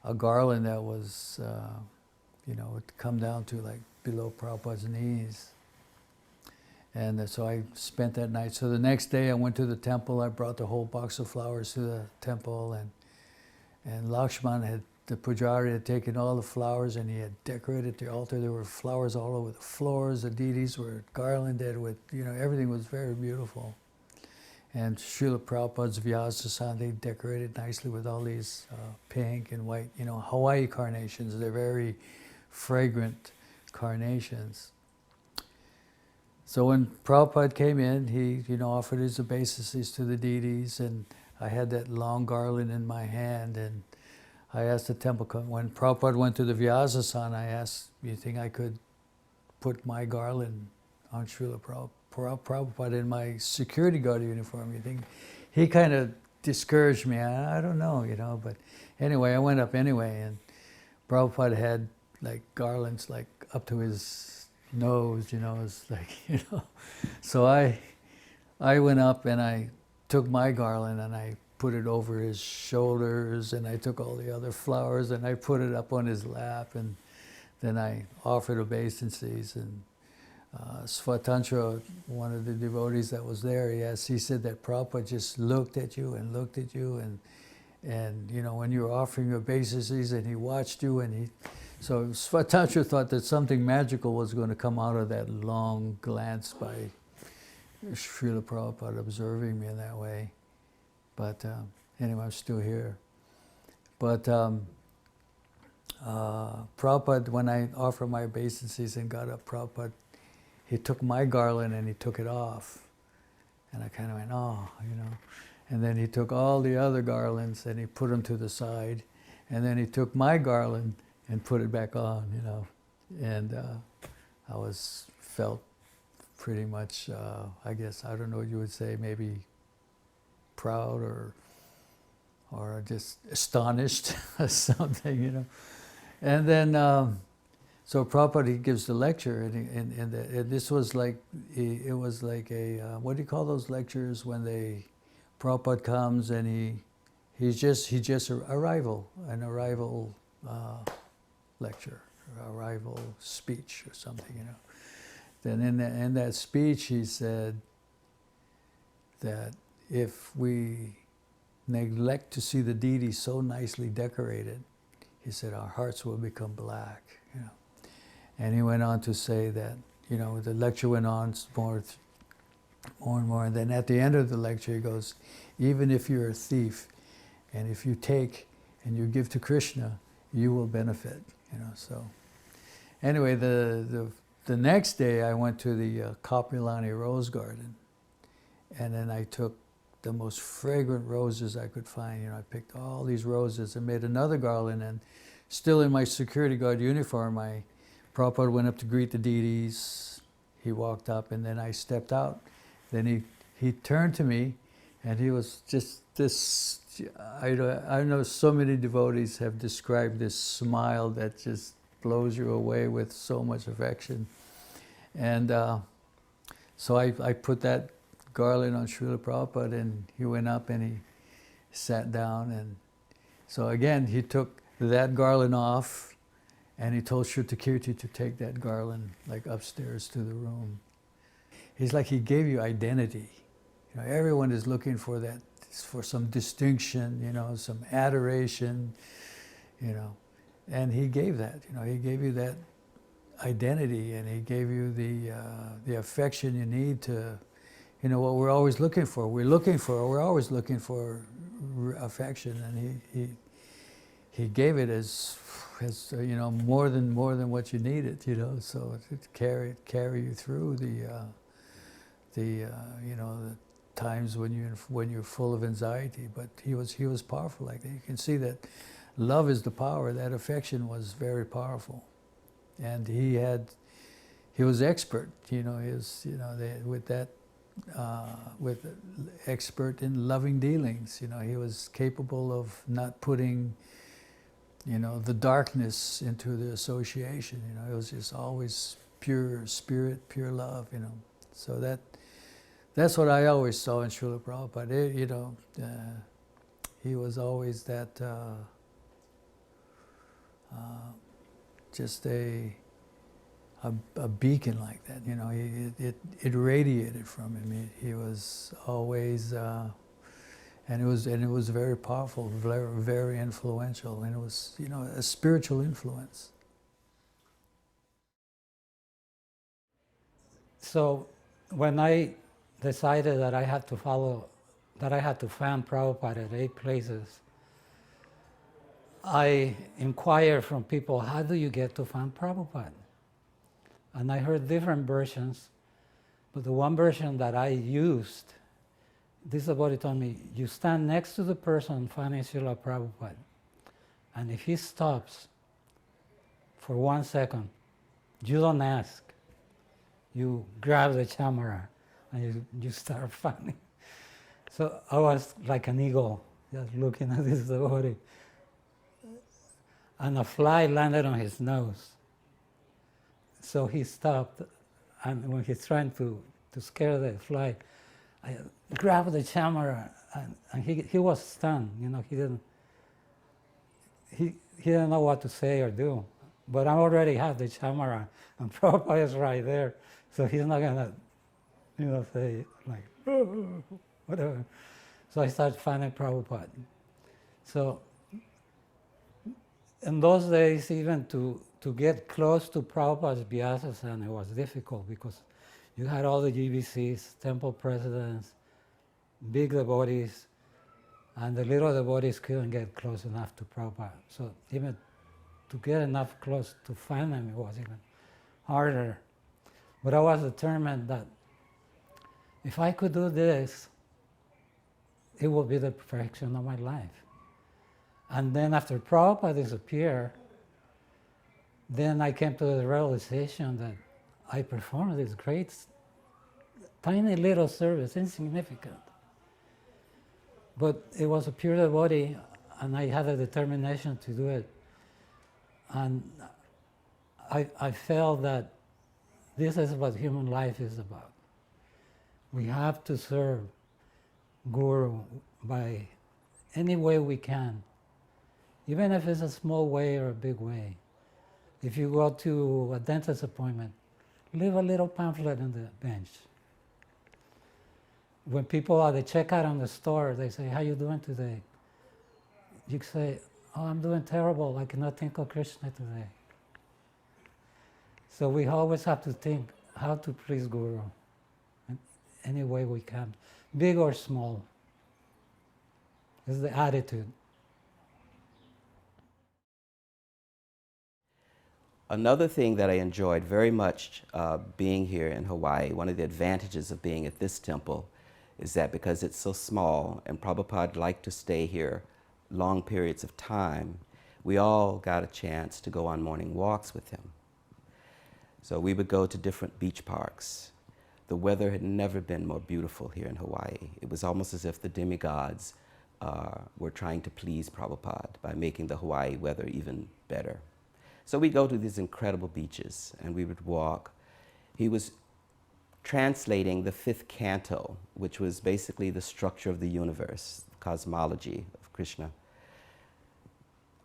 a garland that was, would come down to like below Prabhupada's knees. And so I spent that night. So the next day I went to the temple. I brought the whole box of flowers to the temple, and Lakshman, the Pujari, had taken all the flowers, and he had decorated the altar. There were flowers all over the floors. The deities were garlanded with, everything was very beautiful. And Srila Prabhupada's Vyasasana, they decorated nicely with all these pink and white, Hawaii carnations. They're very fragrant carnations. So when Prabhupada came in, he, offered his obeisances to the deities, and I had that long garland in my hand, and I asked the temple, when Prabhupada went to the Vyasasana, I asked, do you think I could put my garland on Srila Prabhupada in my security guard uniform? You think? He kind of discouraged me. I don't know, but anyway, I went up anyway, and Prabhupada had like garlands like up to his nose, it's like, So I went up and I took my garland and I put it over his shoulders, and I took all the other flowers and I put it up on his lap, and then I offered obeisances. And Svatantra, one of the devotees that was there, he said that Prabhupada just looked at you, and when you were offering your obeisances, and he watched you, and so Svatantra thought that something magical was going to come out of that long glance by Srila Prabhupada observing me in that way. But anyway, I'm still here. But Prabhupada, when I offered my obeisances and got up, Prabhupada, he took my garland and he took it off. And I kind of went, And then he took all the other garlands and he put them to the side. And then he took my garland and put it back on, And I felt pretty much, I guess, I don't know what you would say, maybe proud or or just astonished or something, you know. And then, so Prabhupada, he gives the lecture, and this was like, it was like a, what do you call those lectures when Prabhupada comes and he's just an arrival lecture, arrival speech or something, you know. Then in that speech he said that if we neglect to see the deity so nicely decorated, he said our hearts will become black, you know. And he went on to say that, you know, the lecture went on more and more, and then at the end of the lecture he goes, even if you're a thief, and if you take and you give to Krishna, you will benefit, you know. So anyway, the next day I went to the Kapilani Rose Garden, and then I took the most fragrant roses I could find. You know, I picked all these roses and made another garland, and still in my security guard uniform, Prabhupada went up to greet the deities. He walked up, and then I stepped out. Then he turned to me, and he was just this, I know so many devotees have described this smile that just blows you away with so much affection. And so I put that garland on Srila Prabhupada, and he went up and he sat down. And so again, he took that garland off, and he told Shrutakirti to take that garland like upstairs to the room. He's like, he gave you identity. You know, everyone is looking for that, for some distinction, you know, some adoration, you know. And he gave that, you know, he gave you that identity, and he gave you the affection you need to, you know, what we're always looking for. We're always looking for affection, and he gave it as you know, more than what you needed, you know, so to carry you through the you know, the times when you're full of anxiety. But he was powerful like that. You can see that love is the power. That affection was very powerful, and he was expert. You know, with expert in loving dealings. You know, he was capable of not putting, you know, the darkness into the association. You know, it was just always pure spirit, pure love. You know, so that's what I always saw in Srila Prabhupada. You know, he was always that just a beacon like that. You know, it radiated from him. He was always, and it was very powerful, very, very influential, and it was, you know, a spiritual influence. So when I decided that I had to fan Prabhupada at 8 places, I inquired from people, how do you get to fan Prabhupada? And I heard different versions, but the one version that I used, this devotee told me, you stand next to the person fanning Srila Prabhupada, and if he stops for 1 second, you don't ask. You grab the camera and you start fanning. So I was like an eagle, just looking at this devotee. And a fly landed on his nose. So he stopped, and when he's trying to scare the fly, I grabbed the camera, and he was stunned. You know, he didn't know what to say or do. But I already have the camera, and Prabhupada is right there, so he's not gonna, you know, say like, oh, whatever. So I started fanning Prabhupada. So in those days, even to get close to Prabhupada's Vyasasana, it was difficult because you had all the GBCs, temple presidents, big devotees, and the little devotees couldn't get close enough to Prabhupada. So even to get enough close to fan him, it was even harder. But I was determined that if I could do this, it would be the perfection of my life. And then after Prabhupada disappeared, then I came to the realization that I performed this great, tiny little service, insignificant. But it was a pure devotee, and I had a determination to do it. And I felt that this is what human life is about. We have to serve Guru by any way we can, even if it's a small way or a big way. If you go to a dentist appointment, leave a little pamphlet on the bench. When people are at the checkout on the store, they say, "How you doing today?" You say, "Oh, I'm doing terrible. I cannot think of Krishna today." So we always have to think how to please Guru in any way we can, big or small. It's the attitude. Another thing that I enjoyed very much being here in Hawaii, one of the advantages of being at this temple is that because it's so small and Prabhupada liked to stay here long periods of time, we all got a chance to go on morning walks with him. So we would go to different beach parks. The weather had never been more beautiful here in Hawaii. It was almost as if the demigods were trying to please Prabhupada by making the Hawaii weather even better. So we'd go to these incredible beaches and we would walk. He was translating the 5th canto, which was basically the structure of the universe, the cosmology of Krishna.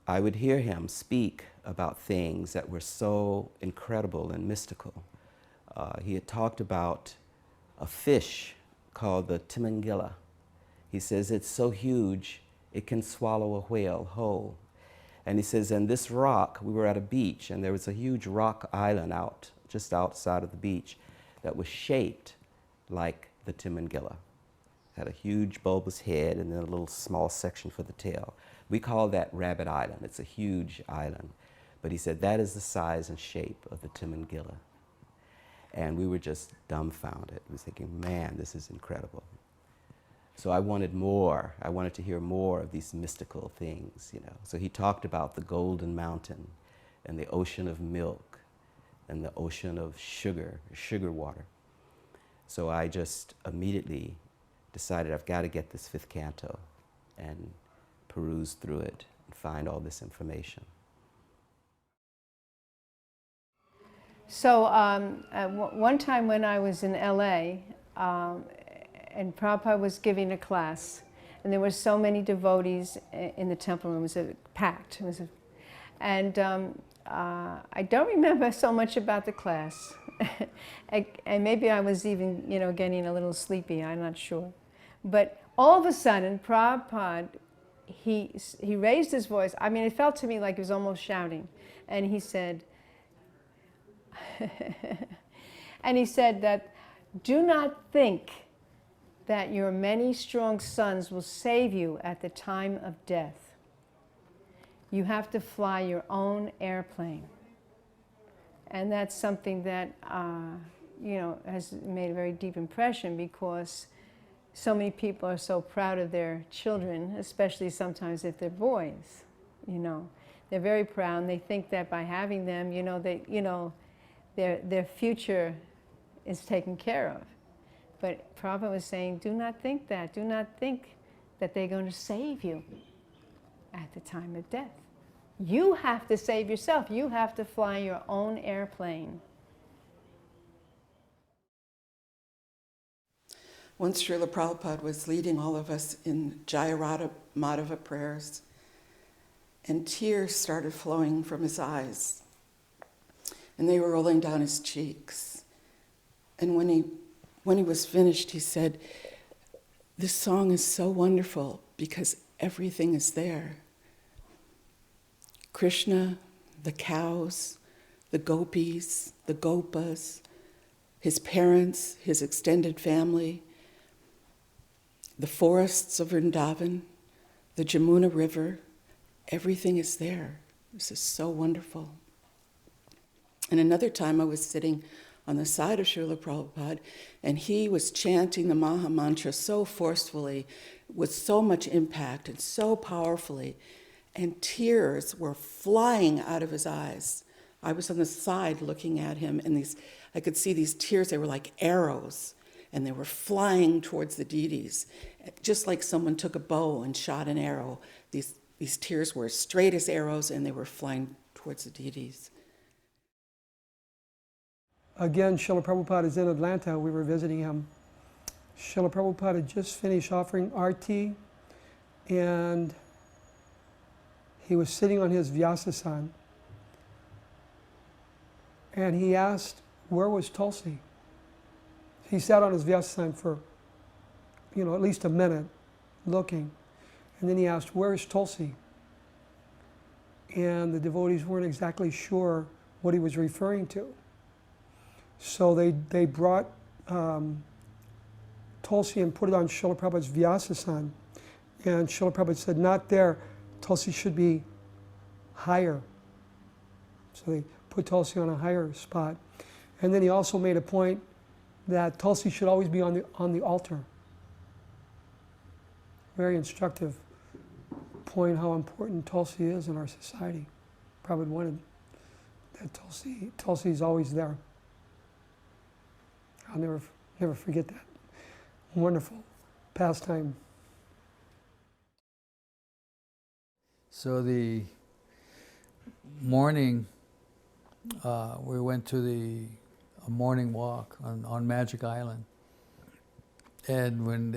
I would hear him speak about things that were so incredible and mystical. He had talked about a fish called the Timangila. He says it's so huge it can swallow a whale whole. And he says, and this rock, we were at a beach and there was a huge rock island just outside of the beach that was shaped like the Timangila. Had a huge bulbous head and then a little small section for the tail. We call that Rabbit Island. It's a huge island. But he said that is the size and shape of the Timangila. And we were just dumbfounded. We were thinking, man, this is incredible. So I wanted more. I wanted to hear more of these mystical things, you know. So he talked about the Golden Mountain and the ocean of milk and the ocean of sugar water. So I just immediately decided I've got to get this 5th canto and peruse through it and find all this information. So one time when I was in LA, and Prabhupada was giving a class, and there were so many devotees in the temple room. It was packed. And I don't remember so much about the class. And maybe I was even, getting a little sleepy, I'm not sure. But all of a sudden, Prabhupada, he raised his voice. I mean, it felt to me like he was almost shouting. And he said, that, do not think that your many strong sons will save you at the time of death. You have to fly your own airplane. And that's something that, has made a very deep impression, because so many people are so proud of their children, especially sometimes if they're boys, They're very proud, and they think that by having them, their future is taken care of. But Prabhupada was saying, do not think that. Do not think that they're going to save you at the time of death. You have to save yourself. You have to fly your own airplane. Once Srila Prabhupada was leading all of us in Jaya Madhava prayers, and tears started flowing from his eyes, and they were rolling down his cheeks. And when he was finished, he said, this song is so wonderful because everything is there. Krishna, the cows, the gopis, the gopas, his parents, his extended family, the forests of Vrindavan, the Jamuna River, everything is there. This is so wonderful. And another time I was sitting on the side of Srila Prabhupada, and he was chanting the Maha Mantra so forcefully, with so much impact and so powerfully, and tears were flying out of his eyes. I was on the side looking at him, and I could see these tears, they were like arrows, and they were flying towards the deities. just like someone took a bow and shot an arrow. These tears were straight as arrows, and they were flying towards the deities. Again, Srila Prabhupada is in Atlanta. We were visiting him. Srila Prabhupada had just finished offering arti, and he was sitting on his Vyasasan, and he asked, where was Tulsi? He sat on his Vyasasan for, at least a minute, looking, and then he asked, where is Tulsi? And the devotees weren't exactly sure what he was referring to. So they brought Tulsi and put it on Srila Prabhupada's Vyasasan. And Srila Prabhupada said, not there. Tulsi should be higher. So they put Tulsi on a higher spot. And then he also made a point that Tulsi should always be on the altar. Very instructive point how important Tulsi is in our society. Prabhupada wanted that Tulsi is always there. I'll never forget that. Wonderful pastime. So the morning, we went to a morning walk on Magic Island. And when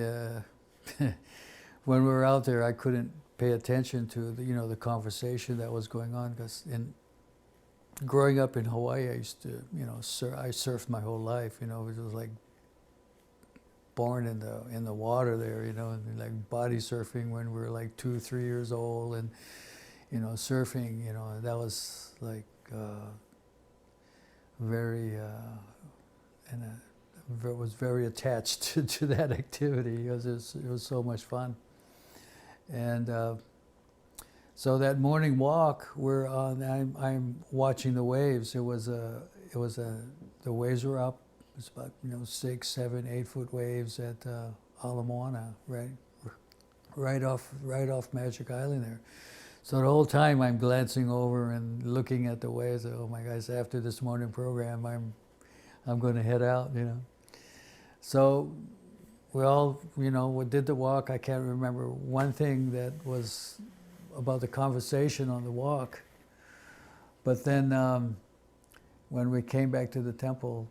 when we were out there, I couldn't pay attention to the conversation that was going on, because growing up in Hawaii, I used to, I surfed my whole life. It was like born in the water there, and like body surfing when we were like 2, 3 years old, and surfing, that was like very, was very attached to that activity because it was so much fun. And so that morning walk, I'm watching the waves. The waves were up. It was about 6, 7, 8 foot waves at Ala Moana, right off Magic Island there. So the whole time I'm glancing over and looking at the waves. Oh my gosh! After this morning program, I'm going to head out. So we all we did the walk. I can't remember one thing that was about the conversation on the walk. But then when we came back to the temple,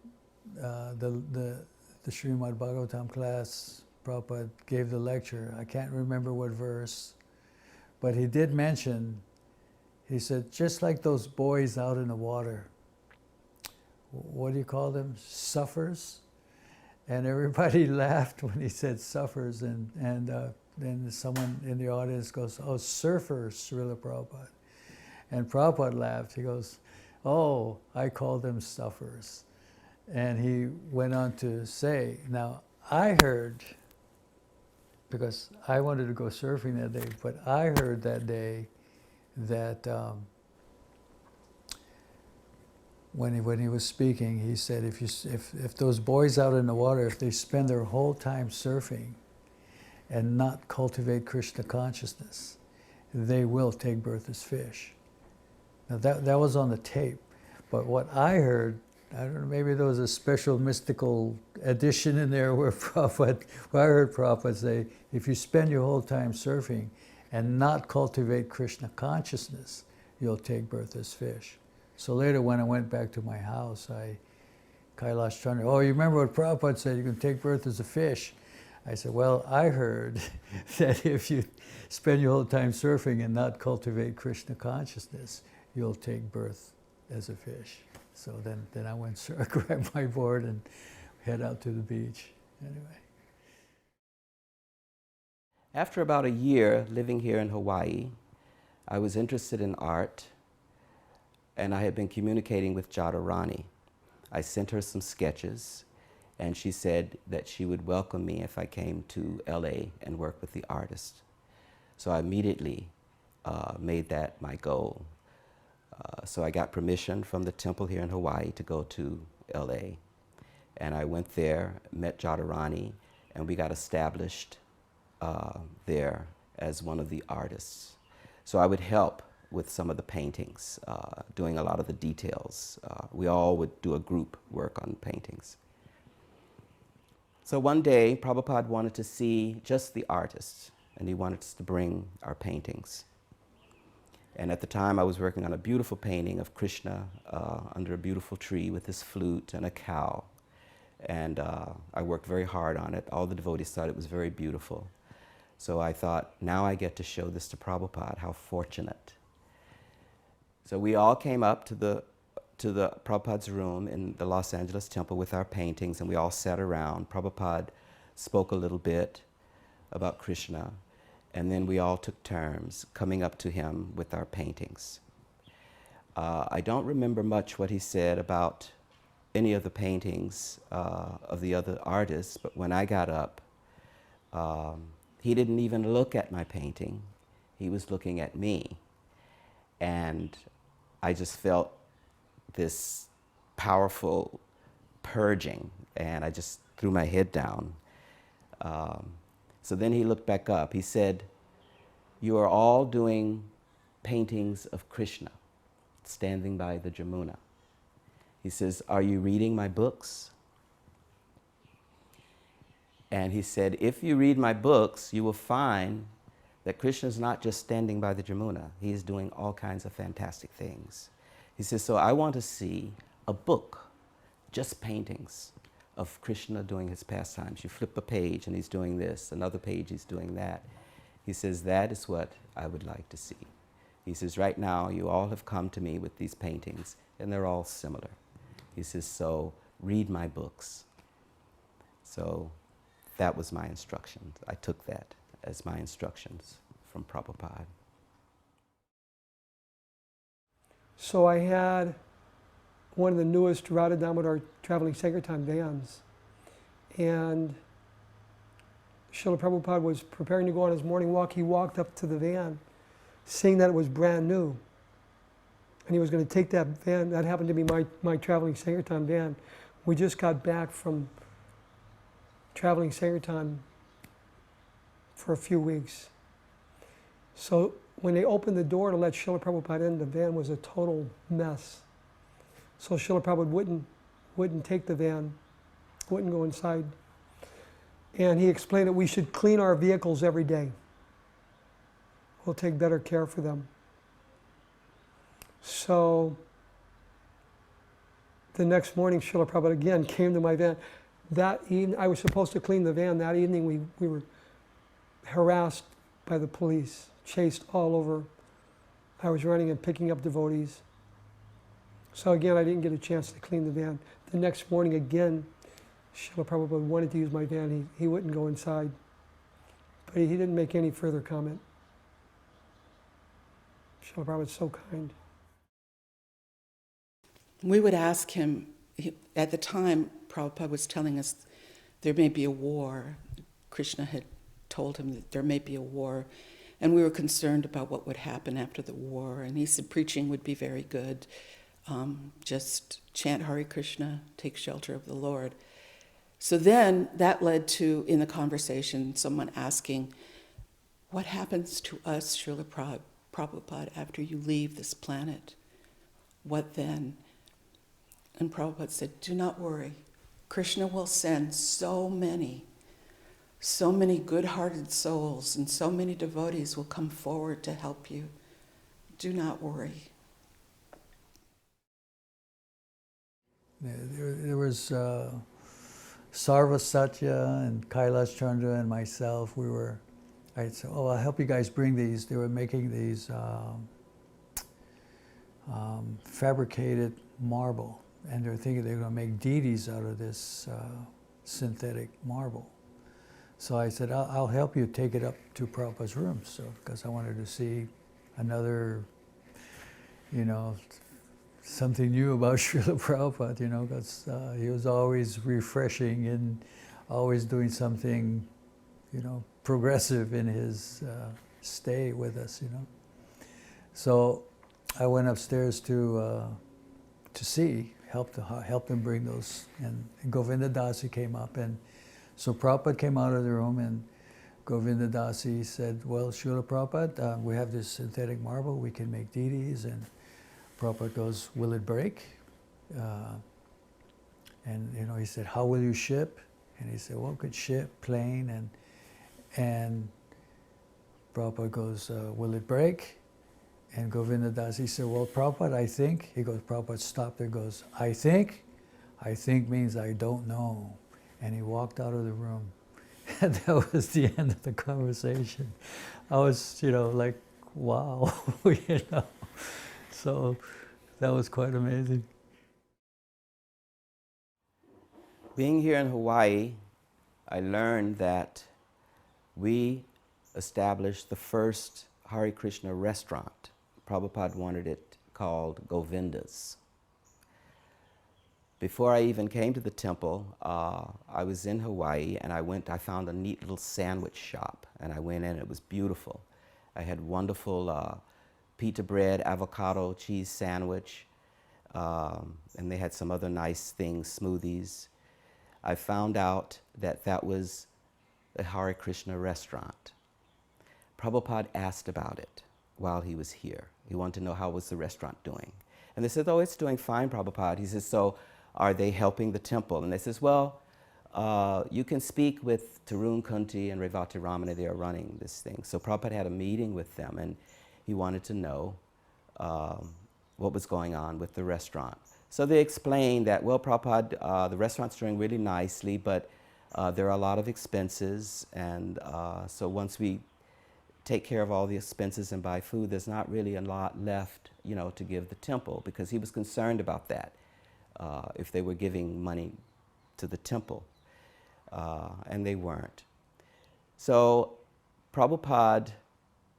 the Srimad Bhagavatam class, Prabhupada gave the lecture. I can't remember what verse, but he did mention, he said, just like those boys out in the water, what do you call them? Suffers? And everybody laughed when he said suffers, and then someone in the audience goes, oh, surfers, Srila Prabhupada. And Prabhupada laughed. He goes, oh, I call them suffers. And he went on to say, now I heard, because I wanted to go surfing that day, but I heard that day that when he was speaking, he said, if those boys out in the water, if they spend their whole time surfing and not cultivate Krishna consciousness, they will take birth as fish. Now that was on the tape, but what I heard, I don't know, maybe there was a special mystical addition in there where I heard Prabhupada say, if you spend your whole time surfing and not cultivate Krishna consciousness, you'll take birth as fish. So later when I went back to my house, Kailash Chandra, oh, you remember what Prabhupada said, you can take birth as a fish. I said, well, I heard that if you spend your whole time surfing and not cultivate Krishna consciousness, you'll take birth as a fish. So then I went, I grabbed my board and head out to the beach. Anyway. After about a year living here in Hawaii, I was interested in art, and I had been communicating with Jadharani. I sent her some sketches, and she said that she would welcome me if I came to LA and work with the artist. So I immediately made that my goal. So I got permission from the temple here in Hawaii to go to LA. And I went there, met Jadharani, and we got established there as one of the artists. So I would help with some of the paintings, doing a lot of the details. We all would do a group work on paintings. So one day, Prabhupada wanted to see just the artists, and he wanted us to bring our paintings. And at the time, I was working on a beautiful painting of Krishna under a beautiful tree with his flute and a cow. And I worked very hard on it. All the devotees thought it was very beautiful. So I thought, now I get to show this to Prabhupada. How fortunate. So we all came up to the Prabhupada's room in the Los Angeles temple with our paintings, and we all sat around. Prabhupada spoke a little bit about Krishna, and then we all took turns coming up to him with our paintings. I don't remember much what he said about any of the paintings of the other artists, but when I got up, he didn't even look at my painting. He was looking at me. And I just felt this powerful purging, and I just threw my head down. So then he looked back up. He said, "You are all doing paintings of Krishna standing by the Jamuna." He says, "Are you reading my books?" And he said, "If you read my books, you will find that Krishna is not just standing by the Jamuna. He is doing all kinds of fantastic things." He says, "So I want to see a book, just paintings of Krishna doing his pastimes. You flip a page and he's doing this, another page he's doing that." He says, "That is what I would like to see." He says, "Right now you all have come to me with these paintings and they're all similar." He says, "So read my books." So that was my instructions. I took that as my instructions from Prabhupada. So I had one of the newest Radha Damodar traveling Sankirtan vans, and Srila Prabhupada was preparing to go on his morning walk. He walked up to the van, saying that it was brand new, and he was going to take that van. That happened to be my traveling Sankirtan van. We just got back from traveling Sankirtan for a few weeks. So when they opened the door to let Srila Prabhupada in, the van was a total mess. So Srila Prabhupada wouldn't take the van, wouldn't go inside. And he explained that we should clean our vehicles every day. We'll take better care for them. So the next morning, Srila Prabhupada again came to my van. That evening, I was supposed to clean the van. That evening, we were harassed by the police, chased all over. I was running and picking up devotees. So again, I didn't get a chance to clean the van. The next morning, again, Srila Prabhupada wanted to use my van. He wouldn't go inside. But he didn't make any further comment. Srila Prabhupada's so kind. We would ask him, at the time, Prabhupada was telling us there may be a war. Krishna had told him that there may be a war, and we were concerned about what would happen after the war. And he said preaching would be very good. Just chant Hare Krishna, take shelter of the Lord. So then that led to, in the conversation, someone asking, "What happens to us, Srila Prabhupada, after you leave this planet? What then?" And Prabhupada said, "Do not worry. Krishna will send so many good-hearted souls, and so many devotees will come forward to help you. Do not worry." There was Sarva Satya and Kailash Chandra and myself. I said, "Oh, I'll help you guys bring these." They were making these fabricated marble, and they were thinking they were going to make deities out of this synthetic marble. So I said, I'll help you take it up to Prabhupada's room, because I wanted to see another, something new about Srila Prabhupada, because he was always refreshing and always doing something, progressive in his stay with us, So I went upstairs to help them bring those, and Govinda Dasi came up, and so Prabhupada came out of the room, and Govinda Dasi said, "Well, Srila Prabhupada, we have this synthetic marble, we can make deities," and Prabhupada goes, "Will it break?" And he said, "How will you ship?" And he said, well, good ship, plane, and Prabhupada goes, will it break? And Govinda Das, he said, well, Prabhupada, I think. He goes, Prabhupada stopped there, goes, I think means I don't know. And he walked out of the room. And that was the end of the conversation. I was, like, wow, So that was quite amazing. Being here in Hawaii, I learned that we established the first Hare Krishna restaurant. Prabhupada wanted it called Govinda's. Before I even came to the temple, I was in Hawaii and I found a neat little sandwich shop, and I went in. It was beautiful. I had wonderful pita bread, avocado, cheese sandwich, and they had some other nice things, smoothies. I found out that that was a Hare Krishna restaurant. Prabhupada asked about it while he was here. He wanted to know how was the restaurant doing. And they said, oh, it's doing fine, Prabhupada. He says, so are they helping the temple? And they says, well, you can speak with Tarun Kunti and Revati Ramana. They are running this thing. So Prabhupada had a meeting with them, and he wanted to know what was going on with the restaurant. So they explained that, well, Prabhupada, the restaurant's doing really nicely, but there are a lot of expenses, and so once we take care of all the expenses and buy food, there's not really a lot left, to give the temple, because he was concerned about that, if they were giving money to the temple, and they weren't. So Prabhupada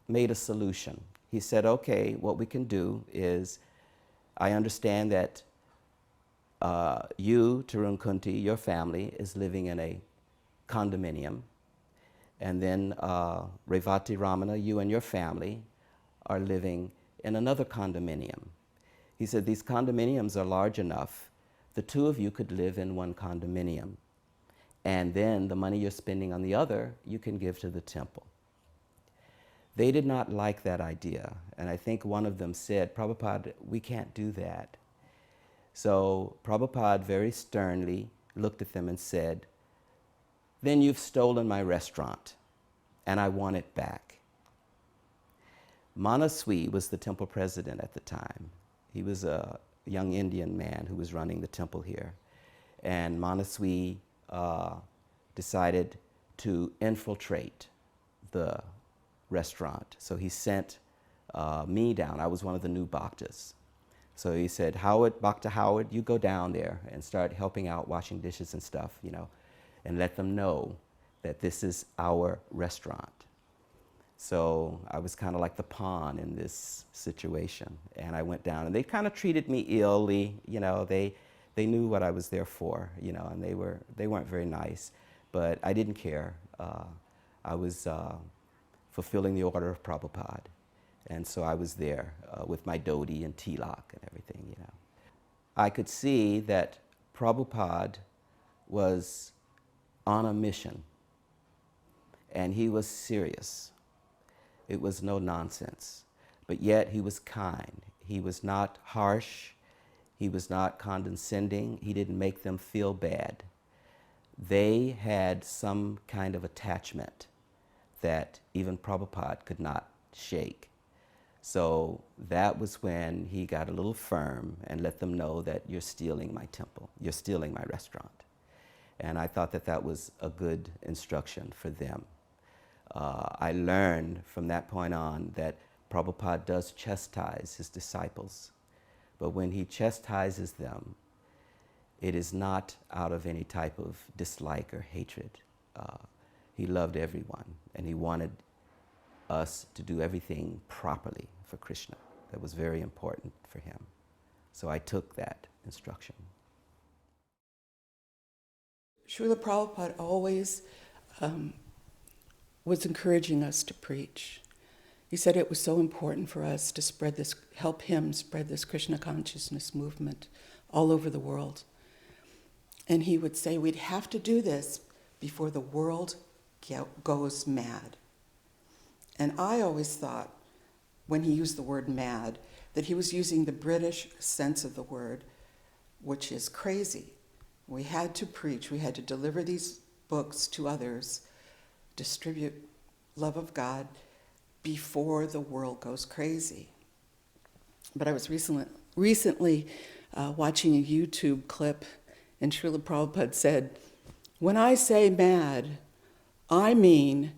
made a solution. He said, okay, what we can do is, I understand that you, Tarun Kunti, your family, is living in a condominium. And then Revati Ramana, you and your family are living in another condominium. He said, these condominiums are large enough, the two of you could live in one condominium. And then the money you're spending on the other, you can give to the temple. They did not like that idea. And I think one of them said, Prabhupada, we can't do that. So Prabhupada very sternly looked at them and said, then you've stolen my restaurant, and I want it back. Manaswi was the temple president at the time. He was a young Indian man who was running the temple here. And Manaswi decided to infiltrate the restaurant. So he sent me down. I was one of the new bhaktas. So he said, Howard, Bhakta Howard, you go down there and start helping out, washing dishes and stuff, and let them know that this is our restaurant. So I was kind of like the pawn in this situation. And I went down, and they kind of treated me illy. They knew what I was there for, and they weren't very nice. But I didn't care. I was fulfilling the order of Prabhupada. And so I was there with my dhoti and tilak and everything, I could see that Prabhupada was on a mission, and he was serious. It was no nonsense, but yet he was kind. He was not harsh. He was not condescending. He didn't make them feel bad. They had some kind of attachment that even Prabhupada could not shake. So that was when he got a little firm and let them know that you're stealing my temple, you're stealing my restaurant. And I thought that that was a good instruction for them. I learned from that point on that Prabhupada does chastise his disciples, but when he chastises them, it is not out of any type of dislike or hatred. He loved everyone, and he wanted us to do everything properly for Krishna. That was very important for him. So I took that instruction. Srila Prabhupada always was encouraging us to preach. He said it was so important for us to spread this, help him spread this Krishna consciousness movement all over the world. And he would say we'd have to do this before the world goes mad. And I always thought, when he used the word mad, that he was using the British sense of the word, which is crazy. We had to preach, we had to deliver these books to others, distribute love of God before the world goes crazy. But I was recently watching a YouTube clip, and Srila Prabhupada said, "When I say mad, I mean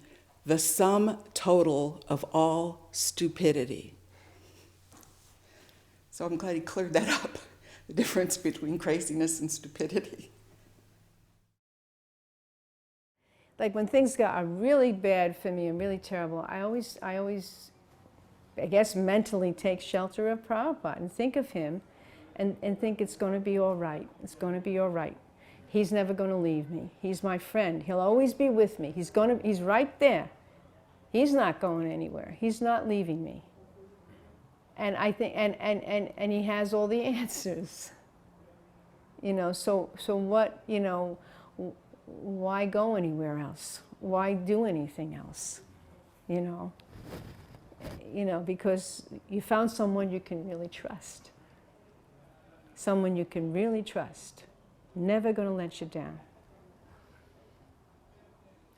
the sum total of all stupidity." So I'm glad he cleared that up, the difference between craziness and stupidity. Like when things got really bad for me and really terrible, I always, I guess, mentally take shelter of Prabhupada and think of him and think it's going to be all right. It's going to be all right. He's never going to leave me. He's my friend. He'll always be with me. He's right there. He's not going anywhere. He's not leaving me. And I think, and he has all the answers. You know, so what, you know, why go anywhere else? Why do anything else? You know, because you found someone you can really trust. Someone you can really trust. Never going to let you down.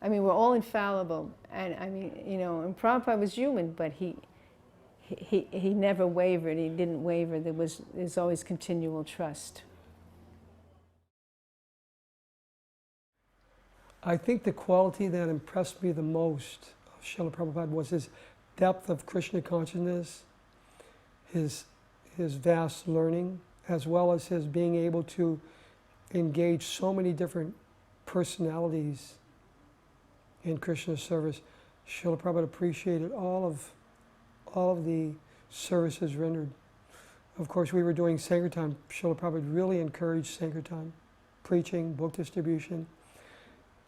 I mean, we're all infallible. And I mean, you know, and Prabhupada was human, but he never wavered. He didn't waver. There's always continual trust. I think the quality that impressed me the most of Srila Prabhupada was his depth of Krishna consciousness, his vast learning, as well as his being able to engage so many different personalities in Krishna's service. Srila Prabhupada appreciated all of the services rendered. Of course, we were doing Sankirtan. Srila Prabhupada really encouraged Sankirtan, preaching, book distribution.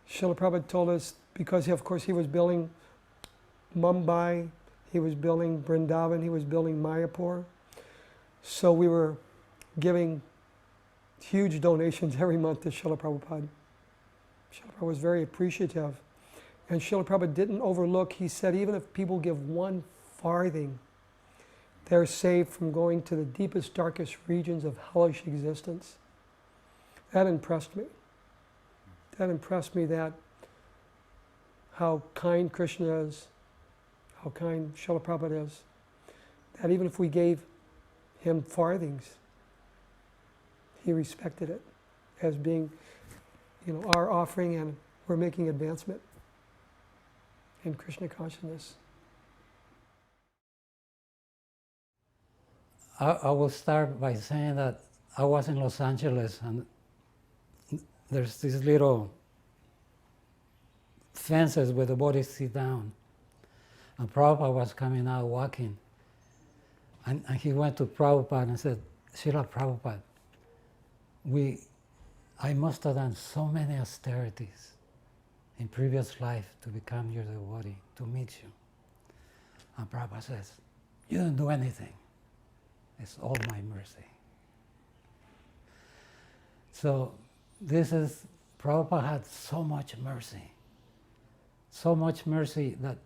Srila Prabhupada told us, because of course he was building Mumbai, he was building Vrindavan, he was building Mayapur. So we were giving huge donations every month to Srila Prabhupada. Srila Prabhupada was very appreciative. And Srila Prabhupada didn't overlook, he said, even if people give 1 farthing, they're saved from going to the deepest, darkest regions of hellish existence. That impressed me. That impressed me, that how kind Krishna is, how kind Srila Prabhupada is, that even if we gave him farthings, he respected it as being, you know, our offering, and we're making advancement in Krishna consciousness. I will start by saying that I was in Los Angeles, and there's these little fences where the bodies sit down. And Prabhupada was coming out walking. And he went to Prabhupada and said, "Srila Prabhupada, I must have done so many austerities in previous life to become your devotee, to meet you." And Prabhupada says, "You didn't do anything. It's all my mercy." So Prabhupada had so much mercy that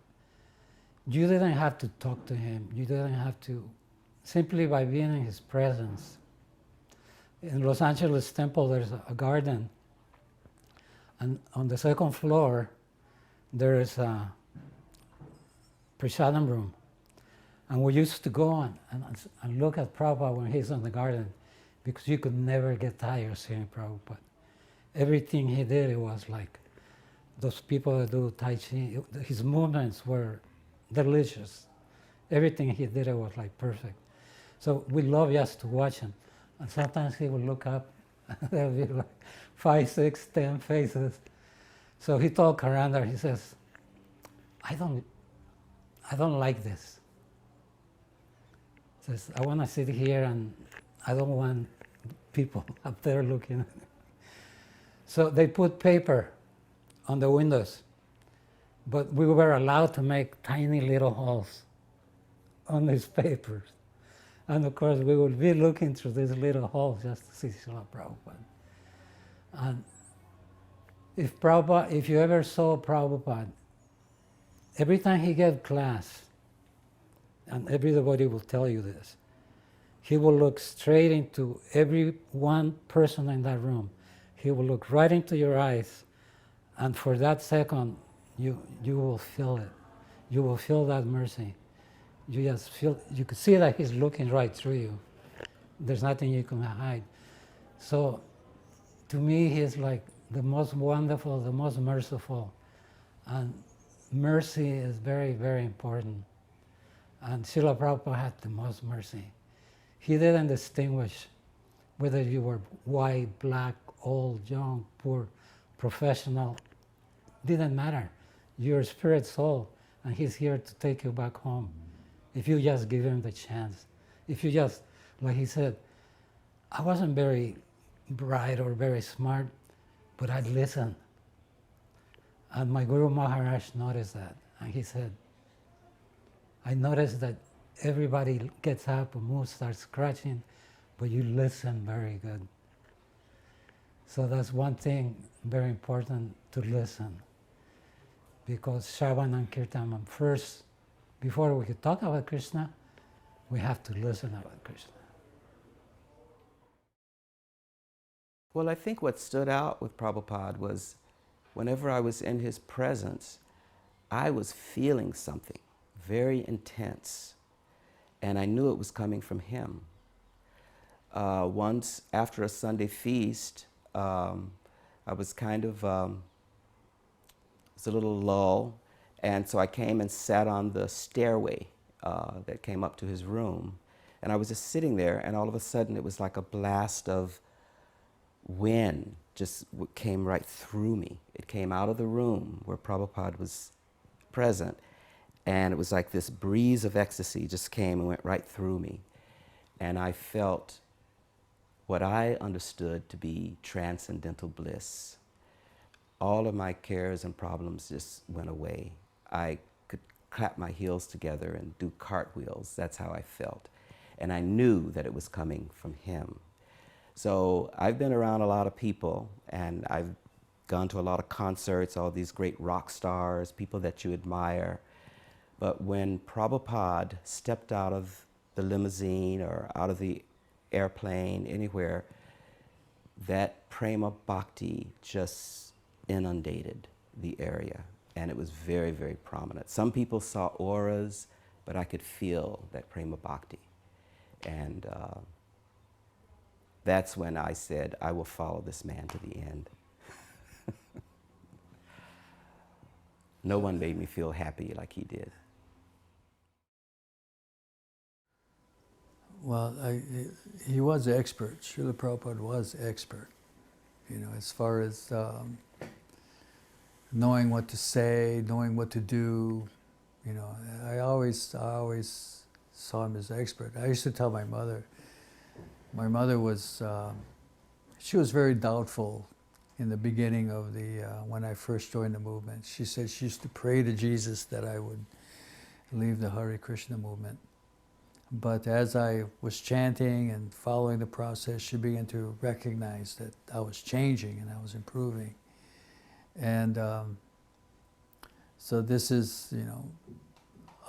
you didn't have to talk to him. You didn't have to, simply by being in his presence. In Los Angeles Temple, there's a garden, and on the 2nd floor, there is a prasadam room. And we used to go on and look at Prabhupada when he's in the garden, because you could never get tired of seeing Prabhupada. Everything he did, it was like those people that do Tai Chi. His movements were delicious. Everything he did, it was like perfect. So we love just to watch him. And sometimes he would look up, and there would be like 5, 6, 10 faces. So he told Karandar, he says, I don't like this. He says, I want to sit here, and I don't want people up there looking at me. So they put paper on the windows, but we were allowed to make tiny little holes on these papers. And of course, we would be looking through these little holes just to see Srila Prabhupada. And if you ever saw Prabhupada, every time he gave class, and everybody will tell you this, he will look straight into every one person in that room. He will look right into your eyes And for that second, you will feel it. You will feel that mercy. You just feel, you could see that he's looking right through you. There's nothing you can hide. So to me, he's like the most wonderful, the most merciful. And mercy is very, very important. And Srila Prabhupada had the most mercy. He didn't distinguish whether you were white, black, old, young, poor, professional. Didn't matter. You're a spirit soul, and he's here to take you back home. If you just give him the chance. If you just, like he said, I wasn't very bright or very smart, but I'd listen. And my Guru Maharaj noticed that, and he said, I noticed that everybody gets up, moves, starts scratching, but you listen very good. So that's one thing very important, to listen. Because Shravan and Kirtan, first, before we could talk about Krishna, we have to listen about Krishna. Well, I think what stood out with Prabhupada was whenever I was in his presence, I was feeling something very intense, and I knew it was coming from him. Once, after a Sunday feast, I was kind of, it was a little lull, and so I came and sat on the stairway that came up to his room, and I was just sitting there, and all of a sudden it was like a blast of wind just came right through me. It came out of the room where Prabhupada was present, and it was like this breeze of ecstasy just came and went right through me. And I felt what I understood to be transcendental bliss. All of my cares and problems just went away. I could clap my heels together and do cartwheels. That's how I felt. And I knew that it was coming from him. So I've been around a lot of people, and I've gone to a lot of concerts, all these great rock stars, people that you admire. But when Prabhupada stepped out of the limousine or out of the airplane, anywhere, that prema bhakti just inundated the area, and it was very, very prominent. Some people saw auras, but I could feel that prema bhakti. And that's when I said, I will follow this man to the end. No one made me feel happy like he did. Well, he was expert. Srila Prabhupada was expert, you know, as far as knowing what to say, knowing what to do. You know, I always saw him as expert. I used to tell my mother was, she was very doubtful in the beginning of the, when I first joined the movement. She said she used to pray to Jesus that I would leave the Hare Krishna movement. But as I was chanting and following the process, she began to recognize that I was changing and I was improving. And so this is, you know,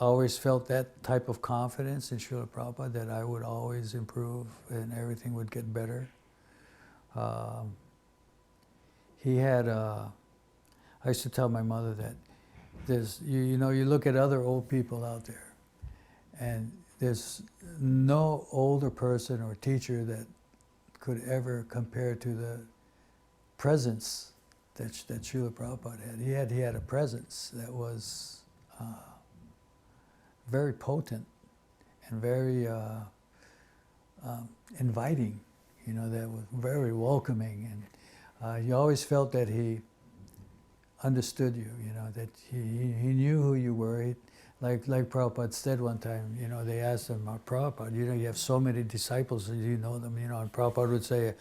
I always felt that type of confidence in Srila Prabhupada, that I would always improve and everything would get better. He had, I used to tell my mother that there's, you know, you look at other old people out there, and there's no older person or teacher that could ever compare to the presence that Srila Prabhupada had. He had a presence that was very potent and very inviting, you know, that was very welcoming. And you always felt that he understood you, you know, that he knew who you were. Like Prabhupada said one time, you know, they asked him, Prabhupada, you know, you have so many disciples, do you know them? You know, and Prabhupada would say,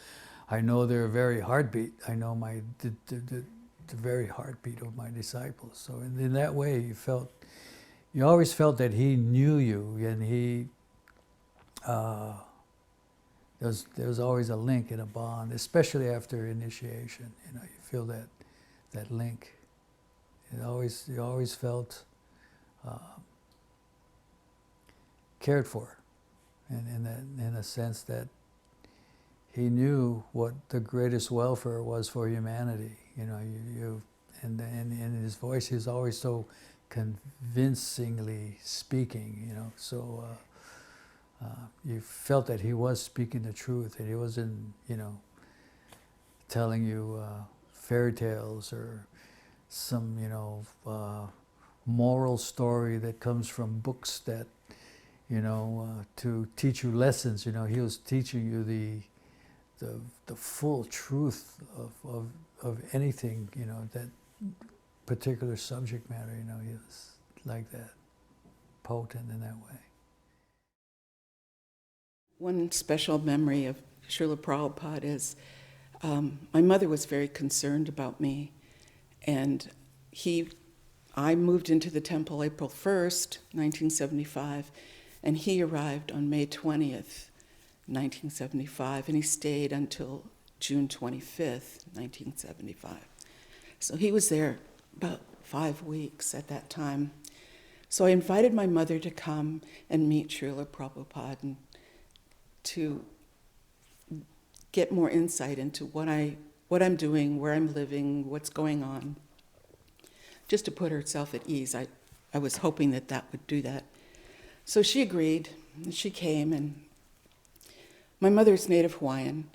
I know their very heartbeat. I know the very heartbeat of my disciples. So in that way, you always felt that he knew you, and he, there was always a link and a bond, especially after initiation. You know, you feel that link. You always felt cared for, in a sense that he knew what the greatest welfare was for humanity. You know, and in his voice, he was always so convincingly speaking, you know. So you felt that he was speaking the truth, that he wasn't, you know, telling you fairy tales or some, you know, moral story that comes from books that, you know, to teach you lessons. You know, he was teaching you the full truth of anything, you know, that particular subject matter. You know, he was like that, potent in that way. One special memory of Srila Prabhupada is my mother was very concerned about me, and I moved into the temple April 1st, 1975, and he arrived on May 20th, 1975, and he stayed until June 25th, 1975. So he was there about 5 weeks at that time. So I invited my mother to come and meet Srila Prabhupada and to get more insight into what I'm doing, where I'm living, what's going on, just to put herself at ease. I was hoping that would do that. So she agreed, and she came, and my mother's native Hawaiian.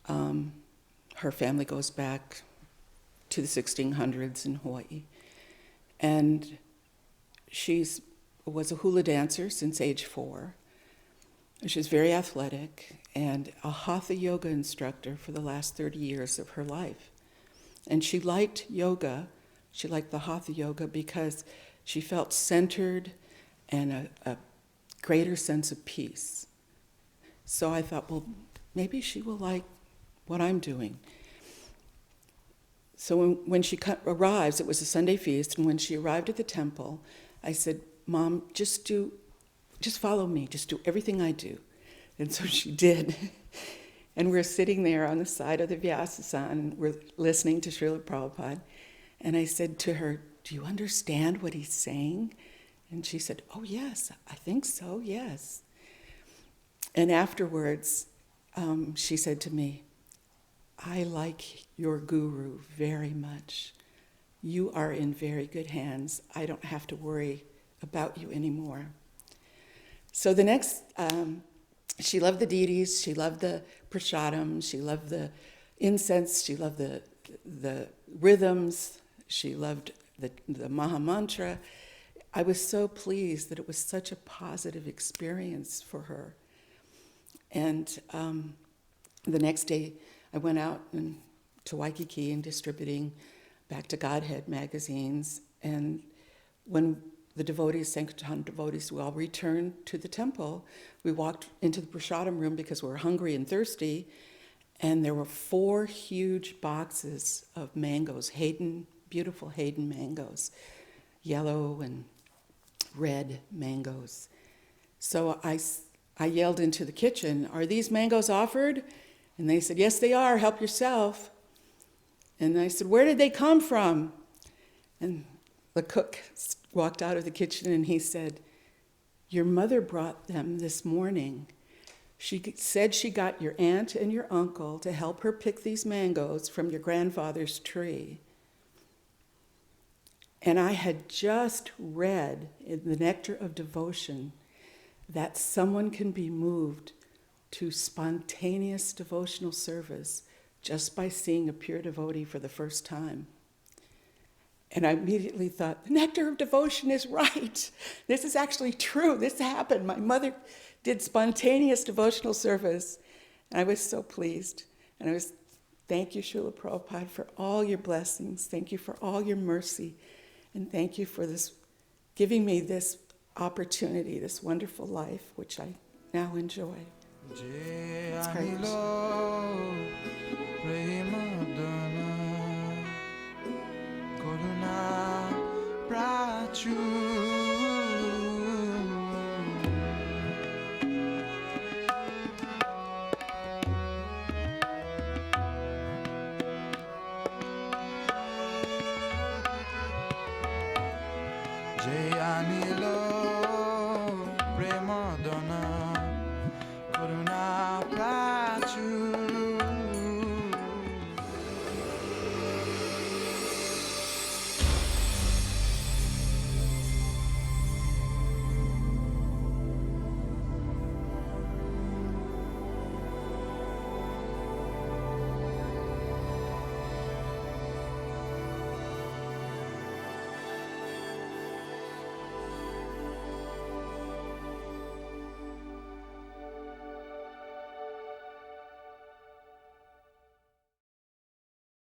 Her family goes back to the 1600s in Hawaii. And she was a hula dancer since age 4. She was very athletic and a hatha yoga instructor for the last 30 years of her life. And she liked yoga. She liked the hatha yoga because she felt centered and a greater sense of peace. So I thought, well, maybe she will like what I'm doing. So when she arrives, it was a Sunday feast, and when she arrived at the temple, I said, Mom, just follow me, just do everything I do. And so she did. And we're sitting there on the side of the Vyasa-san, we're listening to Srila Prabhupada, and I said to her, do you understand what he's saying? And she said, oh yes, I think so, yes. And afterwards, she said to me, I like your guru very much. You are in very good hands. I don't have to worry about you anymore. So the next, she loved the deities, she loved the prasadam, she loved the incense, she loved the rhythms, she loved the Maha Mantra. I was so pleased that it was such a positive experience for her. And the next day, I went out to Waikiki and distributing Back to Godhead magazines. And when the devotees, Sankirtan devotees, we all returned to the temple, we walked into the prasadam room because we were hungry and thirsty, and there were 4 huge boxes of mangoes, beautiful Hayden mangoes, yellow and red mangoes. So I yelled into the kitchen, are these mangoes offered? And they said, yes, they are, help yourself. And I said, where did they come from? And the cook walked out of the kitchen and he said, your mother brought them this morning. She said she got your aunt and your uncle to help her pick these mangoes from your grandfather's tree. And I had just read in the Nectar of Devotion that someone can be moved to spontaneous devotional service just by seeing a pure devotee for the first time. And I immediately thought, the Nectar of Devotion is right. This is actually true. This happened. My mother did spontaneous devotional service. And I was so pleased. And thank you, Srila Prabhupada, for all your blessings. Thank you for all your mercy. And thank you for giving me this opportunity, this wonderful life, which I now enjoy. It's great.